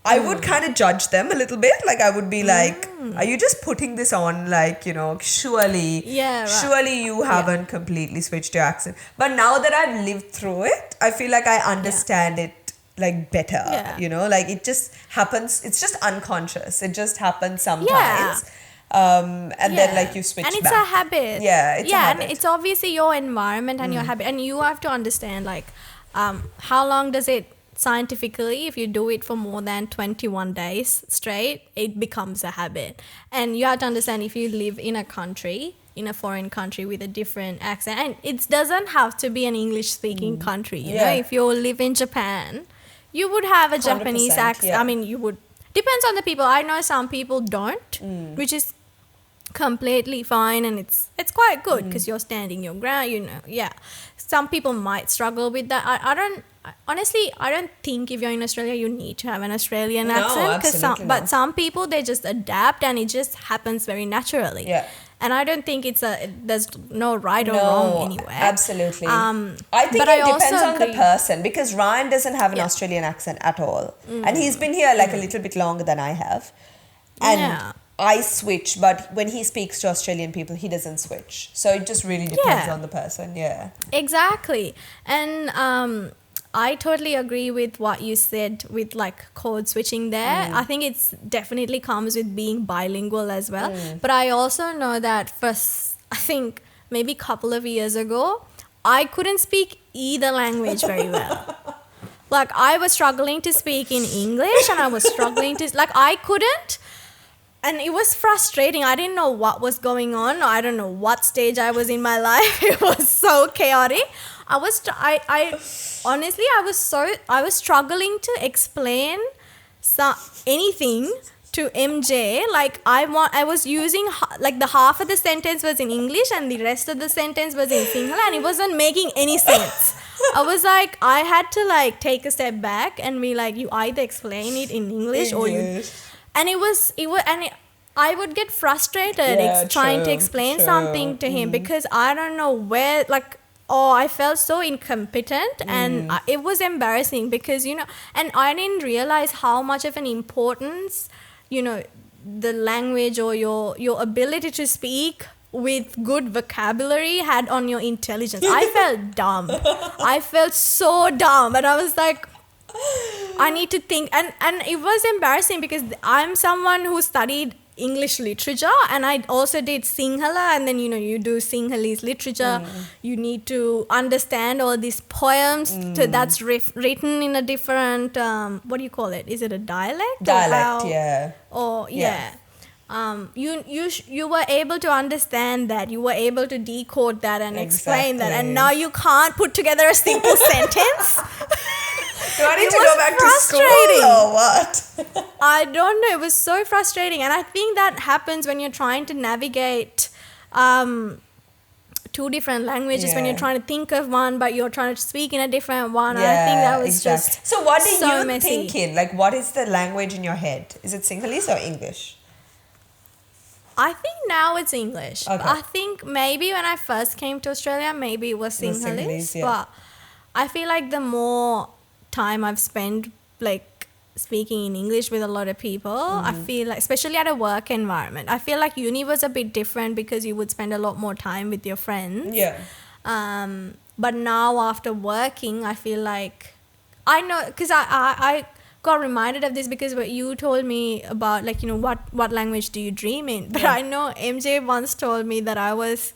I would kind of judge them a little bit. Like, I would be like, are you just putting this on? Like, surely you haven't completely switched your accent. But now that I've lived through it, I feel like I understand it like better, like it just happens. It's just unconscious. It just happens sometimes. And then like you switch back. And it's a habit. Yeah, it's a habit. And it's obviously your environment and your habit. And you have to understand, like, how long does it scientifically, if you do it for more than 21 days straight, it becomes a habit. And you have to understand, if you live in a country, in a foreign country with a different accent, and it doesn't have to be an English speaking country, you know, if you live in Japan, you would have a Japanese accent. I mean, you would, depends on the people. I know some people don't, which is completely fine, and it's quite good because you're standing your ground, Some people might struggle with that. I don't think if you're in Australia you need to have an Australian accent, absolutely but some people, they just adapt and it just happens very naturally. And I don't think there's no right or wrong anywhere. Absolutely. I think but it I depends also on the agree. person, because Ryan doesn't have an Australian accent at all. And he's been here like a little bit longer than I have. And Yeah. I switch, but when he speaks to Australian people, he doesn't switch. So it just really depends Yeah. on the person. Yeah. Exactly. And I totally agree with what you said with like code switching there. I think it's definitely comes with being bilingual as well. But I also know that I think maybe a couple of years ago, I couldn't speak either language very well. Like I was struggling to speak in English and I was struggling to, like I couldn't. And it was frustrating. I didn't know what was going on. I don't know what stage I was in my life. It was so chaotic. I was struggling to explain anything to MJ. Like I was using like the half of the sentence was in English and the rest of the sentence was in Sinhala, and it wasn't making any sense. I was like, I had to like take a step back and be like, you either explain it in English. Or you. And I would get frustrated trying to explain something to him because I don't know where, like, I felt so incompetent and it was embarrassing because, and I didn't realize how much of an importance, the language or your ability to speak with good vocabulary had on your intelligence. I felt dumb. I felt so dumb. And I was like, I need to think, and it was embarrassing because I'm someone who studied English literature and I also did Sinhala, and then you do Sinhalese literature. You need to understand all these poems that's written in a different what do you call it? Is it a dialect? Yeah. Or yeah. You were able to understand that, you were able to decode that and explain that, and now you can't put together a simple sentence. Do I need to go back to school or what? I don't know. It was so frustrating. And I think that happens when you're trying to navigate two different languages, when you're trying to think of one, but you're trying to speak in a different one. Yeah, I think that was just So what do you messy. think in? Like, what is the language in your head? Is it Sinhalese or English? I think now it's English. Okay. I think maybe when I first came to Australia, maybe it was Sinhalese. But I feel like the more time I've spent like speaking in English with a lot of people, I feel like, especially at a work environment, I feel like uni was a bit different because you would spend a lot more time with your friends. Yeah. But now after working, I feel like I know, because I got reminded of this because what you told me about, like, what language do you dream in? But I know MJ once told me that I was,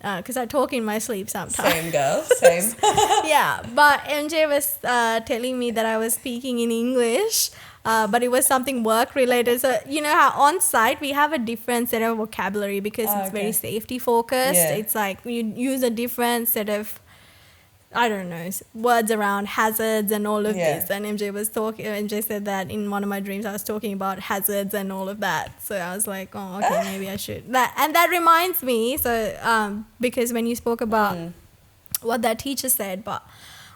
because I talk in my sleep sometimes. Same girl, same. Yeah, but MJ was telling me that I was speaking in English, but it was something work related. So you know how on site we have a different set of vocabulary because it's very safety focused. Yeah. It's like you use a different set of, I don't know, words around hazards and all of this. And MJ said that in one of my dreams I was talking about hazards and all of that. So I was like, oh, okay, maybe I should. That reminds me, so because when you spoke about what that teacher said, but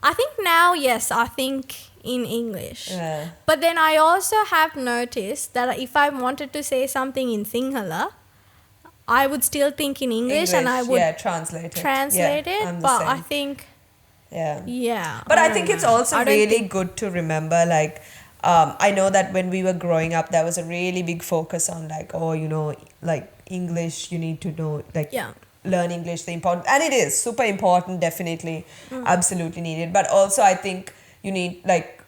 I think now, yes, I think in English. Yeah. But then I also have noticed that if I wanted to say something in Sinhala, I would still think in English and I would translate it. I'm the But same. I think... Yeah. But I think don't it's know. also I don't really think- good to remember, like, I know that when we were growing up, there was a really big focus on, like, like English, you need to know, like, learn English, the important, and it is super important, definitely, absolutely needed. But also I think you need, like,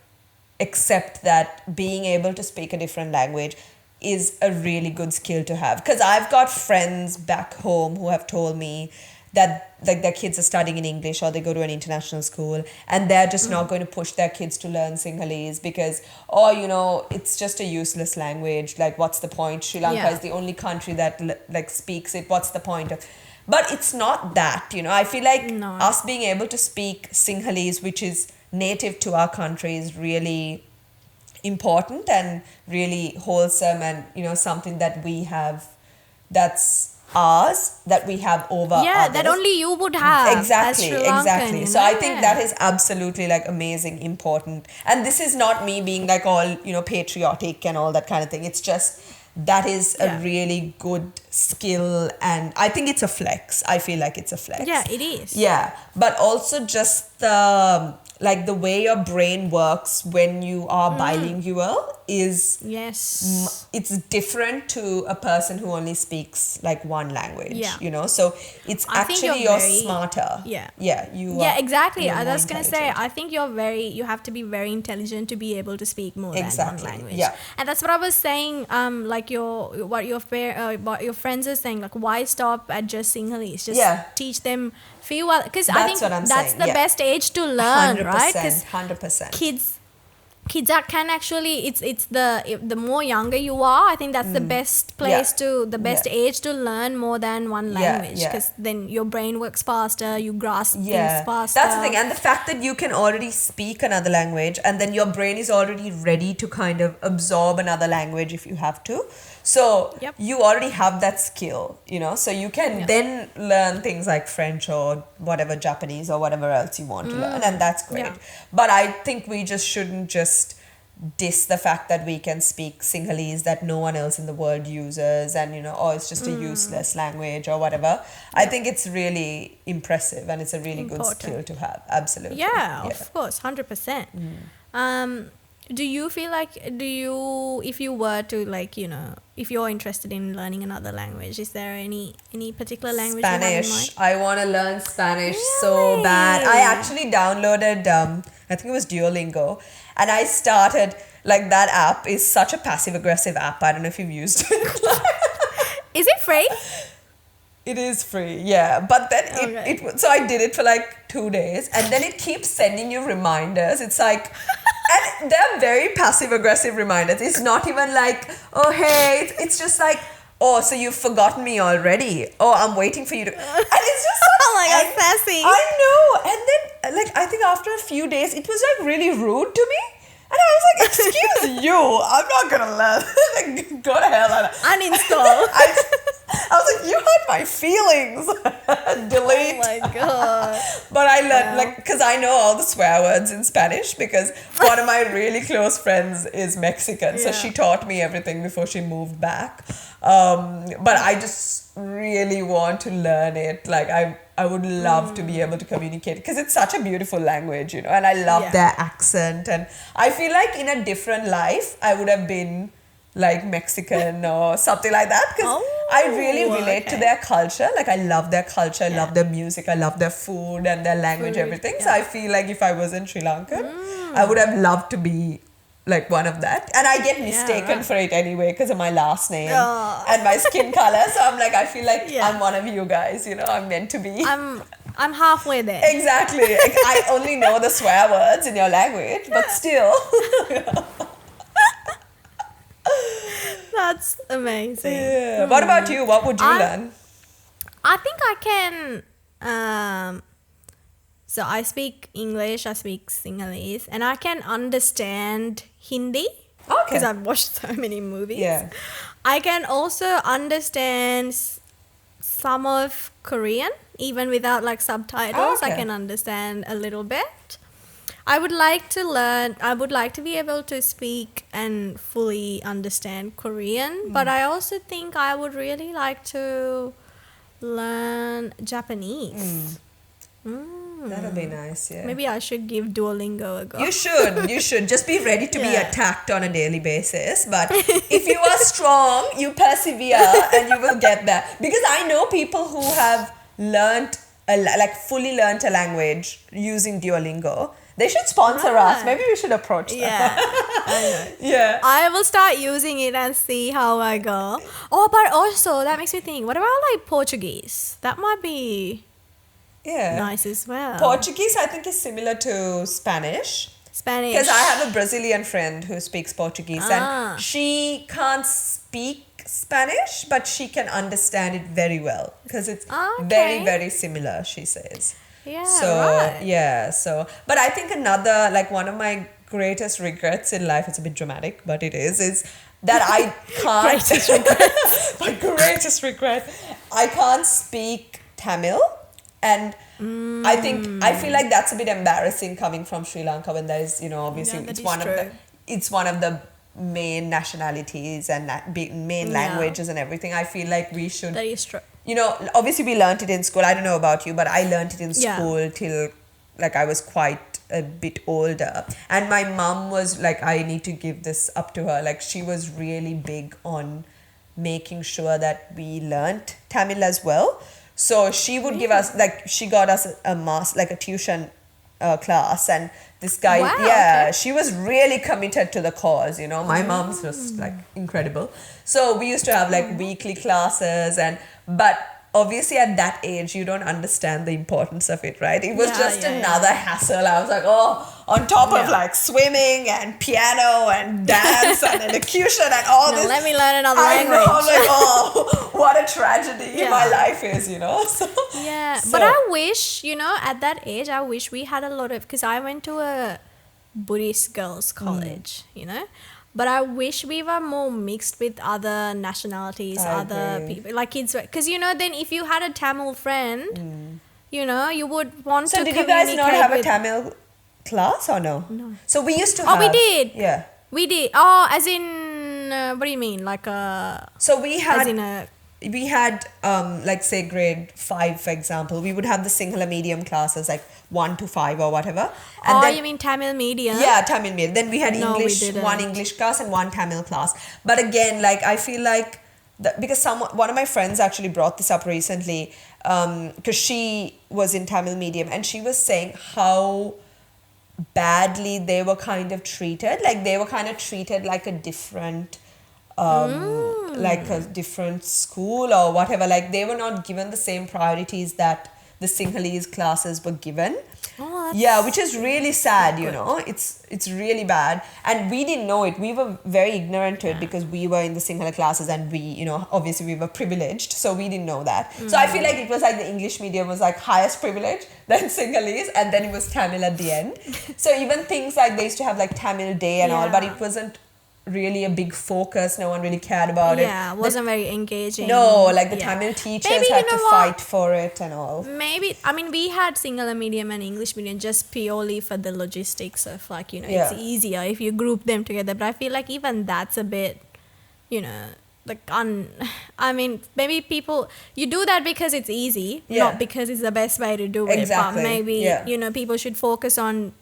accept that being able to speak a different language is a really good skill to have. Because I've got friends back home who have told me that, like, their kids are studying in English or they go to an international school and they're just not going to push their kids to learn Sinhalese because, it's just a useless language. Like, what's the point? Sri Lanka is the only country that, like, speaks it. What's the point of... But it's not that, I feel like us being able to speak Sinhalese, which is native to our country, is really important and really wholesome and, something that we have that's ours, that we have over others. That only you would have. Exactly. So I think that is absolutely, like, amazing, important. And this is not me being, like, all, patriotic and all that kind of thing. It's just that is a really good skill, and I think it's a flex. I feel like it's a flex. Yeah, it is. Yeah, but also just the like the way your brain works when you are bilingual is Yes. it's different to a person who only speaks like one language. Yeah. You know, so it's I think actually you're you're very- smarter. Yeah. Yeah, you. Yeah, are- exactly. you're I more was gonna say, intelligent. I think you have to be very intelligent to be able to speak more Exactly, than one language. yeah. And that's what I was saying. Like what your friends are saying. Like, why stop at just Sinhalese? Just Yeah. teach them few other. Because I That's think what I'm that's saying, the yeah. best age to learn, right? 100%, Because 100%. kids that can actually it's the more younger you are, I think that's the best place the best age to learn more than one language, because then your brain works faster, you grasp things faster. That's the thing. And the fact that you can already speak another language and then your brain is already ready to kind of absorb another language if you have to. So Yep. you already have that skill, you know, so you can then learn things like French or whatever, Japanese or whatever else you want to learn. And that's great. Yeah. But I think we just shouldn't just diss the fact that we can speak Sinhalese that no one else in the world uses, and you know, oh, it's just a useless language or whatever. I think it's really impressive and it's a really good skill to have. Absolutely. Yeah, of course, 100%. Do you feel like, if you were to, like, you know, if you're interested in learning another language, is there any particular language you have in mind? Spanish. I want to learn Spanish so bad. I actually downloaded, I think it was Duolingo, and I started, like, that app is such a passive aggressive app. I don't know if you've used it. Is it free? It is free, yeah. But then so I did it for like 2 days, and then it keeps sending you reminders. It's like, and they're very passive aggressive reminders. It's not even like, oh hey, it's just like, oh, so you've forgotten me already. Oh, I'm waiting for you to. And it's just like, Oh my God, sassy. I know. And then, like, I think after a few days, it was like really rude to me. And I was like, excuse you, I'm not gonna learn. Like, go to hell. Uninstall. I was like, you hurt my feelings. Delete. Oh my God. But I learned, like, because I know all the swear words in Spanish, because one of my really close friends is Mexican. So she taught me everything before she moved back. But I just really want to learn it. Like, I would love to be able to communicate, because it's such a beautiful language, you know, and I love their accent. And I feel like in a different life, I would have been like Mexican or something like that, because I really relate to their culture. Like, I love their culture, I love their music, I love their food and their language, everything. So I feel like if I was in Sri Lanka, I would have loved to be like one of that. And I get mistaken for it anyway because of my last name and my skin color. So I'm like, I feel like I'm one of you guys, you know, I'm meant to be. I'm halfway there. Exactly. Like, I only know the swear words in your language, but still. That's amazing. Yeah. What about you? What would you learn? I think I can. So I speak English, I speak Sinhalese, and I can understand Hindi because I've watched so many movies. Yeah. I can also understand some of Korean, even without like subtitles. I can understand a little bit. I would like to be able to speak and fully understand Korean, but I also think I would really like to learn Japanese. That'll be nice, yeah. Maybe I should give Duolingo a go. You should. Just be ready to be attacked on a daily basis. But if you are strong, you persevere and you will get there. Because I know people who have fully learnt a language using Duolingo. They should sponsor us. Maybe we should approach them. Yeah, I know. Yeah. I will start using it and see how I go. Oh, but also that makes me think, what about like Portuguese? That might be nice as well. Portuguese, I think, is similar to Spanish. Because I have a Brazilian friend who speaks Portuguese and she can't speak Spanish, but she can understand it very well because it's very, very similar, she says. Yeah, But I think another, like one of my greatest regrets in life, it's a bit dramatic, but it is that I can't. My greatest regret, I can't speak Tamil. And I feel like that's a bit embarrassing coming from Sri Lanka when there is, you know, obviously it's one of the main nationalities and main languages and everything. I feel like we should, That is true. you know, obviously we learnt it in school. I don't know about you, but I learnt it in Yeah. school till like I was quite a bit older. And my mum was like, I need to give this up to her. Like she was really big on making sure that we learnt Tamil as well. So she would give us, like, she got us a tuition class, and this guy, Wow, yeah, okay. she was really committed to the cause, you know. My mom's just like incredible. So we used to have like weekly classes, but obviously at that age you don't understand the importance of it, right? It was just another hassle. I was like, oh, on top of like swimming and piano and dance and elocution and all this. Let me learn another I language. know, I'm like, oh, what a tragedy my life is, you know. So, Yeah, so- but I wish, you know, at that age, I wish we had a lot of, because I went to a Buddhist girls' college, you know, but I wish we were more mixed with other nationalities, I other agree. people, like kids, because, you know, then if you had a Tamil friend, you know, you would want So to did you guys not communicate have a with- Tamil class or no? No. So we used to Oh, have. we did. Yeah. We did. Oh, as in, what do you mean? Like a, So we had as in a, like say grade 5 for example, we would have the Sinhala medium classes like 1 to 5 or whatever. And oh, then, you mean Tamil medium? yeah, Tamil medium. Then we had No, we English, didn't. one English class and one Tamil class. But again, like I feel like because one of my friends actually brought this up recently, because she was in Tamil medium and she was saying how badly they were kind of treated. Like they were kind of treated like a different like a different school or whatever. Like they were not given the same priorities that the Sinhalese classes were given. Oh, that's Yeah, which is really sad, you know. It's really bad. And we didn't know it. We were very ignorant to it because we were in the Sinhala classes and we, you know, obviously we were privileged. So we didn't know that. So I feel like it was like the English medium was like highest privilege, then Sinhalese, and then it was Tamil at the end. So even things like they used to have like Tamil Day and all, but it wasn't really a big focus. No one really cared about it. Yeah, wasn't very engaging. No, like the Yeah. Tamil teachers Maybe, had you to know what? fight for it and all. Maybe, I mean, we had Sinhala medium and English medium just purely for the logistics of like, you know, it's easier if you group them together. But I feel like even that's a bit, you know, like I mean, maybe people, you do that because it's easy, not because it's the best way to do it. Exactly. But maybe, you know, people should focus on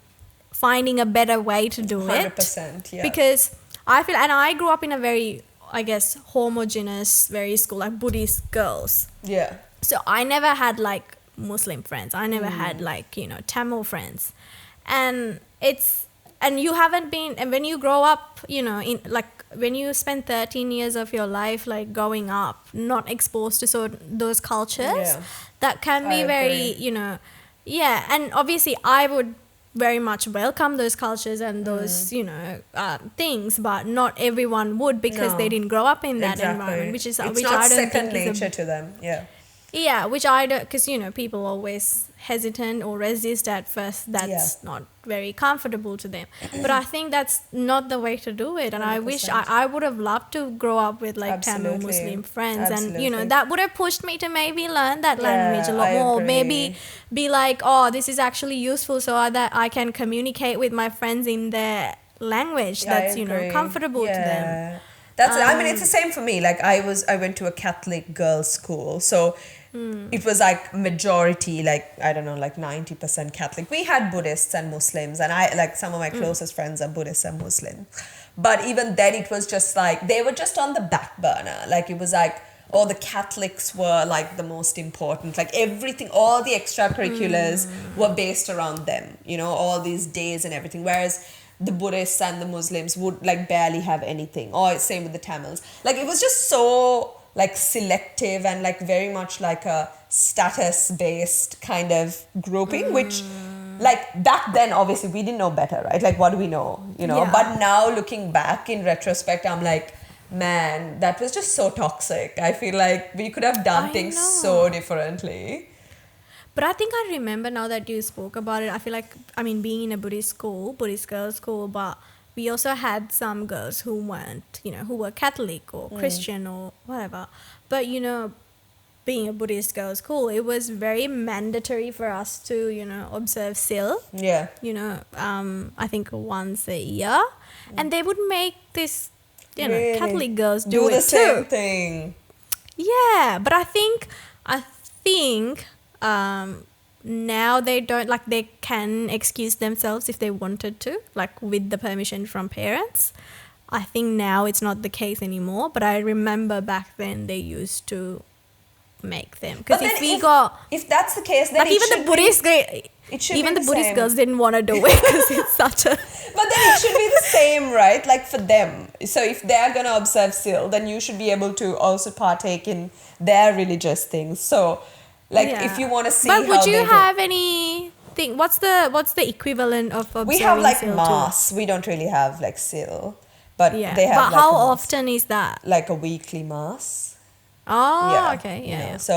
finding a better way to do 100%, it. Because I feel, and I grew up in a very, I guess, homogeneous, very school, like Buddhist girls. Yeah. So I never had like Muslim friends. I never had like, you know, Tamil friends. And you haven't been, and when you grow up, you know, in like when you spend 13 years of your life like growing up, not exposed to those cultures, that can be very, you know, and obviously I would very much welcome those cultures and those, you know, things, but not everyone would because they didn't grow up in that environment, which is it's which not I don't second think nature is to them. yeah, which I don't, because, you know, people always hesitant or resist at first. That's not very comfortable to them. But I think that's not the way to do it. And 100%. I wish I would have loved to grow up with like Tamil Muslim friends. And, you know, that would have pushed me to maybe learn that language a lot more. Maybe be like, oh, this is actually useful so that I can communicate with my friends in their language that's, you know, comfortable to them. That's I mean, it's the same for me. Like I went to a Catholic girls' school, so it was like majority, like I don't know, like 90% Catholic. We had Buddhists and Muslims, and I like some of my closest friends are Buddhists and Muslim. But even then, it was just like they were just on the back burner. Like it was like, oh, the Catholics were like the most important. Like everything, all the extracurriculars were based around them. You know, all these days and everything. Whereas the Buddhists and the Muslims would like barely have anything, or same with the Tamils. Like it was just so like selective and like very much like a status based kind of grouping, which like back then obviously we didn't know better, right? Like what do we know, you know? But now looking back in retrospect, I'm like, man, that was just so toxic. I feel like we could have done things so differently. But I think I remember now that you spoke about it, I feel like, I mean, being in a Buddhist school, Buddhist girls' school, but we also had some girls who weren't, you know, who were Catholic or Christian or whatever. But, you know, being a Buddhist girls' school, it was very mandatory for us to, observe Sil. Yeah. I think once a year. And they would make this, Really? Catholic girls do the it same too. thing. Yeah, but I think now they don't, like, they can excuse themselves if they wanted to, like, with the permission from parents. I think now it's not the case anymore, but I remember back then they used to make them. Because if that's the case, then like, even the Buddhist Buddhist girls didn't want to do it because it's such a... But then it should be the same, right? Like for them. So if they're going to observe Sil, then you should be able to also partake in their religious things. So, like, if you want to see how But would you they have anything... What's the equivalent of observing we have, like, Sil Mass. We don't really have, like, Sil. But Yeah. they have, But like, how a Mass. often is that? Like a weekly Mass. Oh, okay. you Yeah, know. yeah. So,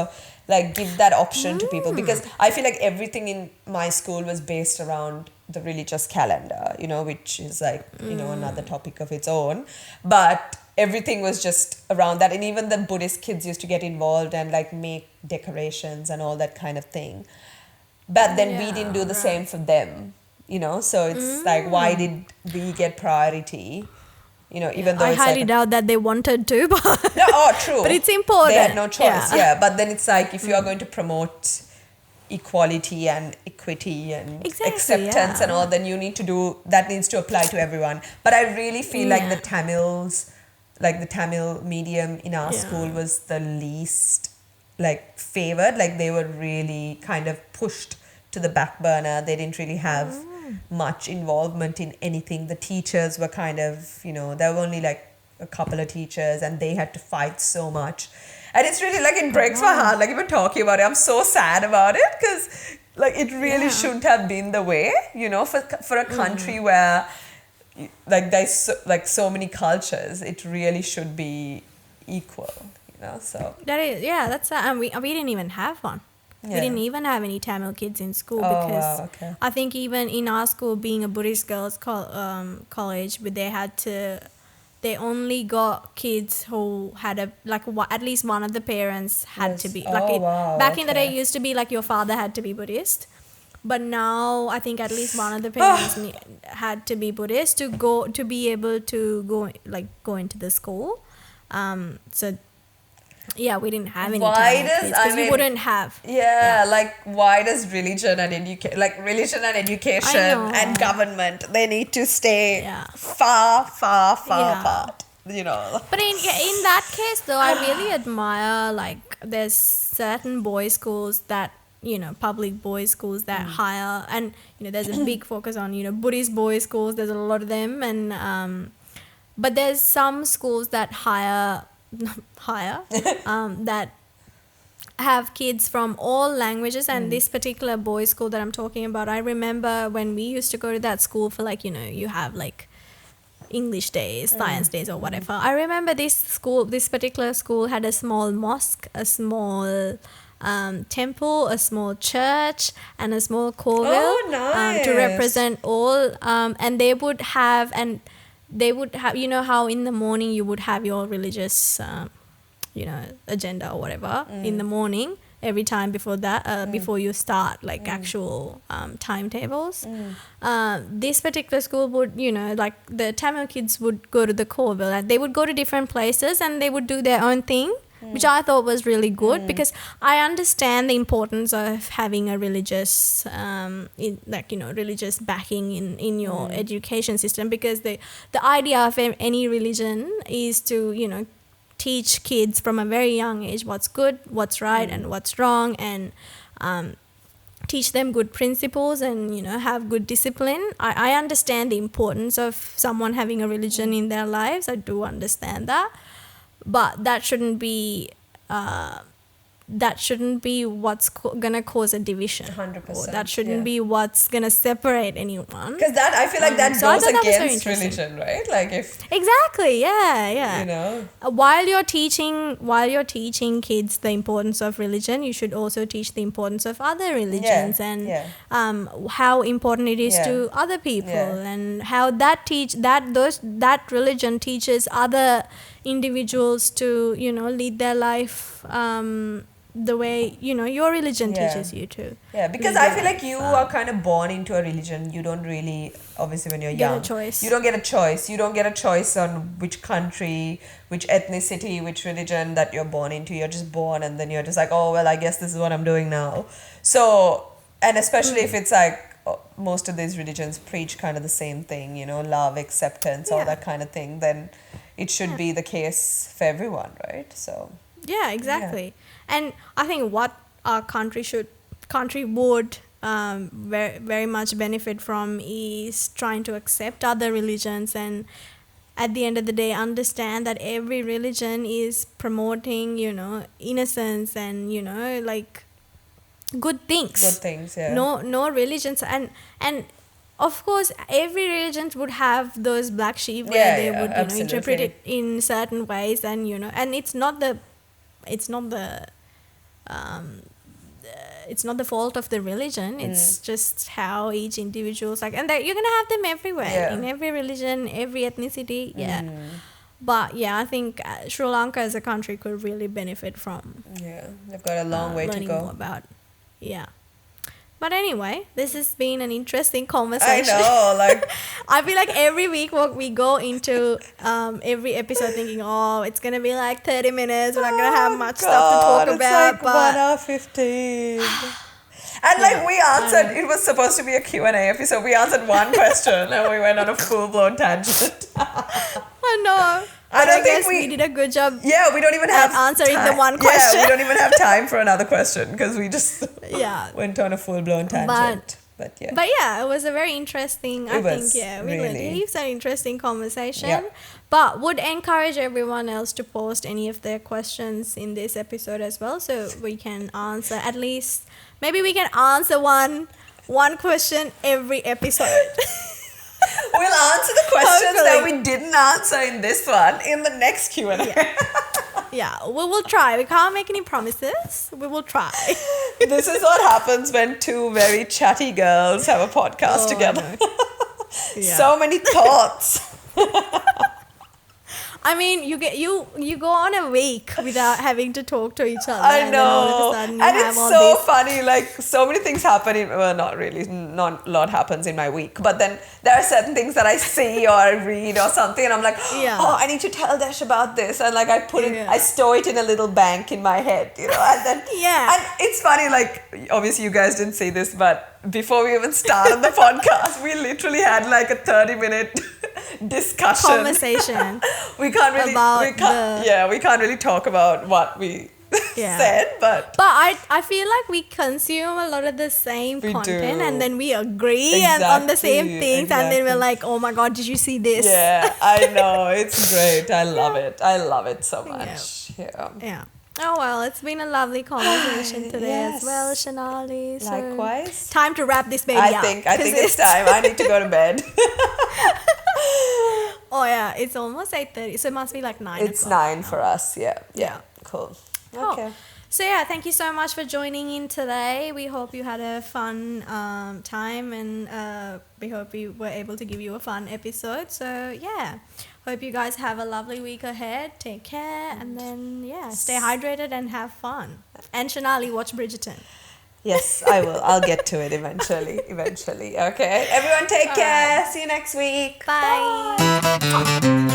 like, give that option to people, because I feel like everything in my school was based around the religious calendar, which is like, another topic of its own. But everything was just around that. And even the Buddhist kids used to get involved and, like, make decorations and all that kind of thing. But then we didn't do the same for them, So it's like, why did we get priority? Even though I it's highly like doubt that they wanted to, but no, true. but it's important. They had no choice, Yeah. But then it's like, if you are going to promote equality and equity and Exactly, acceptance and all, then that needs to apply to everyone. But I really feel like the Tamil medium in our school was the least, like, favored. Like, they were really kind of pushed to the back burner. They didn't really have much involvement in anything. The teachers were kind of, there were only like a couple of teachers and they had to fight so much. And it's really, like, it breaks my heart, like, even talking about it. I'm so sad about it, because, like, it really shouldn't have been the way, for a country where, like, there's so many cultures. It really should be equal, so. That is, that's and we didn't even have one. Yeah. We didn't even have any Tamil kids in school, Oh, because wow, okay. I think even in our school, being a Buddhist girls' college, but they only got kids who had at least one of the parents had to be. Back in the day, it used to be like your father had to be Buddhist. But now I think at least one of the parents had to be Buddhist to be able to go into the school. So yeah, we didn't have any Tamil kids because we wouldn't have. Like, why does religion and education and government, they need to stay far apart, But in that case, though, I really admire, like, there's certain boys' schools that, public boys' schools that hire, and, there's a big focus on, Buddhist boys' schools. There's a lot of them, and but there's some schools that hire that have kids from all languages, and this particular boys' school that I'm talking about, I remember when we used to go to that school for, like, you have, like, English days, science days, or whatever. I remember this particular school had a small mosque, a small temple, a small church, and a small chorale to represent all. And they would have, how in the morning you would have your religious, agenda or whatever in the morning. Every time before that, before you start, like, actual timetables. This particular school would, like, the Tamil kids would go to the Corville, and they would go to different places and they would do their own thing, which I thought was really good, because I understand the importance of having a religious, religious backing in your education system, because the idea of any religion is to, teach kids from a very young age what's good, what's right, and what's wrong, and teach them good principles, and have good discipline. I understand the importance of someone having a religion in their lives. I do understand that, but that shouldn't be what's gonna cause a division. 100%. That shouldn't be what's gonna separate anyone. Because that, I feel like that So I goes thought that was very against interesting. religion, right? Like, if Exactly, yeah. While you're teaching kids the importance of religion, you should also teach the importance of other religions, and how important it is to other people, and how that religion teaches other individuals to lead their life the way, you know, your religion Yeah. teaches you to. Yeah, because live I your feel like life. you are kind of born into a religion. You don't really, obviously, when you're Get a young, choice. you don't get a choice. You don't get a choice on which country, which ethnicity, which religion that you're born into. You're just born, and then you're just like, oh, well, I guess this is what I'm doing now. So, and especially if it's like most of these religions preach kind of the same thing, you know, love, acceptance, all Yeah. that kind of thing, then it should be the case for everyone, right? So, Yeah, exactly. And I think what our country would very, very much benefit from is trying to accept other religions, and at the end of the day understand that every religion is promoting, you know, innocence and, you know, like good things. good things, yeah. No religions, and of course every religion would have those black sheep where Yeah, they yeah, would, you know, interpret absolutely. it in certain ways, and, you know, and it's not the um, it's not the fault of the religion. It's just how each individual's like, and that you're gonna have them everywhere, Yeah. in every religion, every ethnicity. Yeah. But yeah, I think Sri Lanka as a country could really benefit from Yeah, they've got a long way to learning go. more about. Yeah. But anyway, this has been an interesting I conversation. know, like, I feel like every week we go into every episode thinking, oh, it's going to be like 30 minutes. We're not going to have much stuff to talk it's about. like But 1 hour 15. And like we answered, it was supposed to be a Q&A episode. We answered one question and we went on a full-blown tangent. I know. I But don't think guess we- did a good job. Yeah, we don't even have answering the time. one Yeah, question. we don't even have time for another question because we just Yeah. went on a full-blown tangent. But yeah. But yeah, it was a very interesting, I It think, was, yeah, we learned really. heaps an interesting conversation. Yeah. But would encourage everyone else to post any of their questions in this episode as well, so we can answer at least, maybe we can answer one question every episode. We'll answer the questions that Hopefully. we didn't answer in this one in the next Q&A. Yeah, we will try. We can't make any promises. We will try. This is what happens when two very chatty girls have a podcast Oh, I together. Yeah. So many thoughts. I mean, you go on a week without having to talk to each other. I and then all of know. a sudden you And have it's all so this. funny. Like, so many things happen in, well, not really. Not a lot happens in my week. But then there are certain things that I see or I read or something. And I'm like, Yeah. oh, I need to tell Dash about this. And like, I put it, Yeah. I store it in a little bank in my head, you know. And then, Yeah. And it's funny, like, obviously you guys didn't see this, but before we even started the podcast, we literally had like a 30-minute discussion. Conversation. We can't really, about we can't really talk about what we Yeah. said, but But I feel like we consume a lot of the same We content, do. and then we agree and on the same Exactly, things, and then we're exactly. like, oh my god, did you see this? yeah, I know, it's great. I love it. I love it so much. Yeah. Yeah. Oh well, it's been a lovely conversation today as Yes. well, Shanali. So Likewise. time to wrap this baby I up. think 'cause it's time. I need to go to bed. Oh yeah, it's almost 8:30, so it must be like 9. It's 9 for us. Yeah. Yeah. Cool. Cool. Okay. So yeah, thank you so much for joining in today. We hope you had a fun time, and we hope we were able to give you a fun episode. So yeah, hope you guys have a lovely week ahead. Take care, and then yeah, stay hydrated and have fun. And Shanali, watch Bridgerton. Yes, I will. I'll get to it eventually. Eventually. Okay. Everyone take care. See you next week. Bye.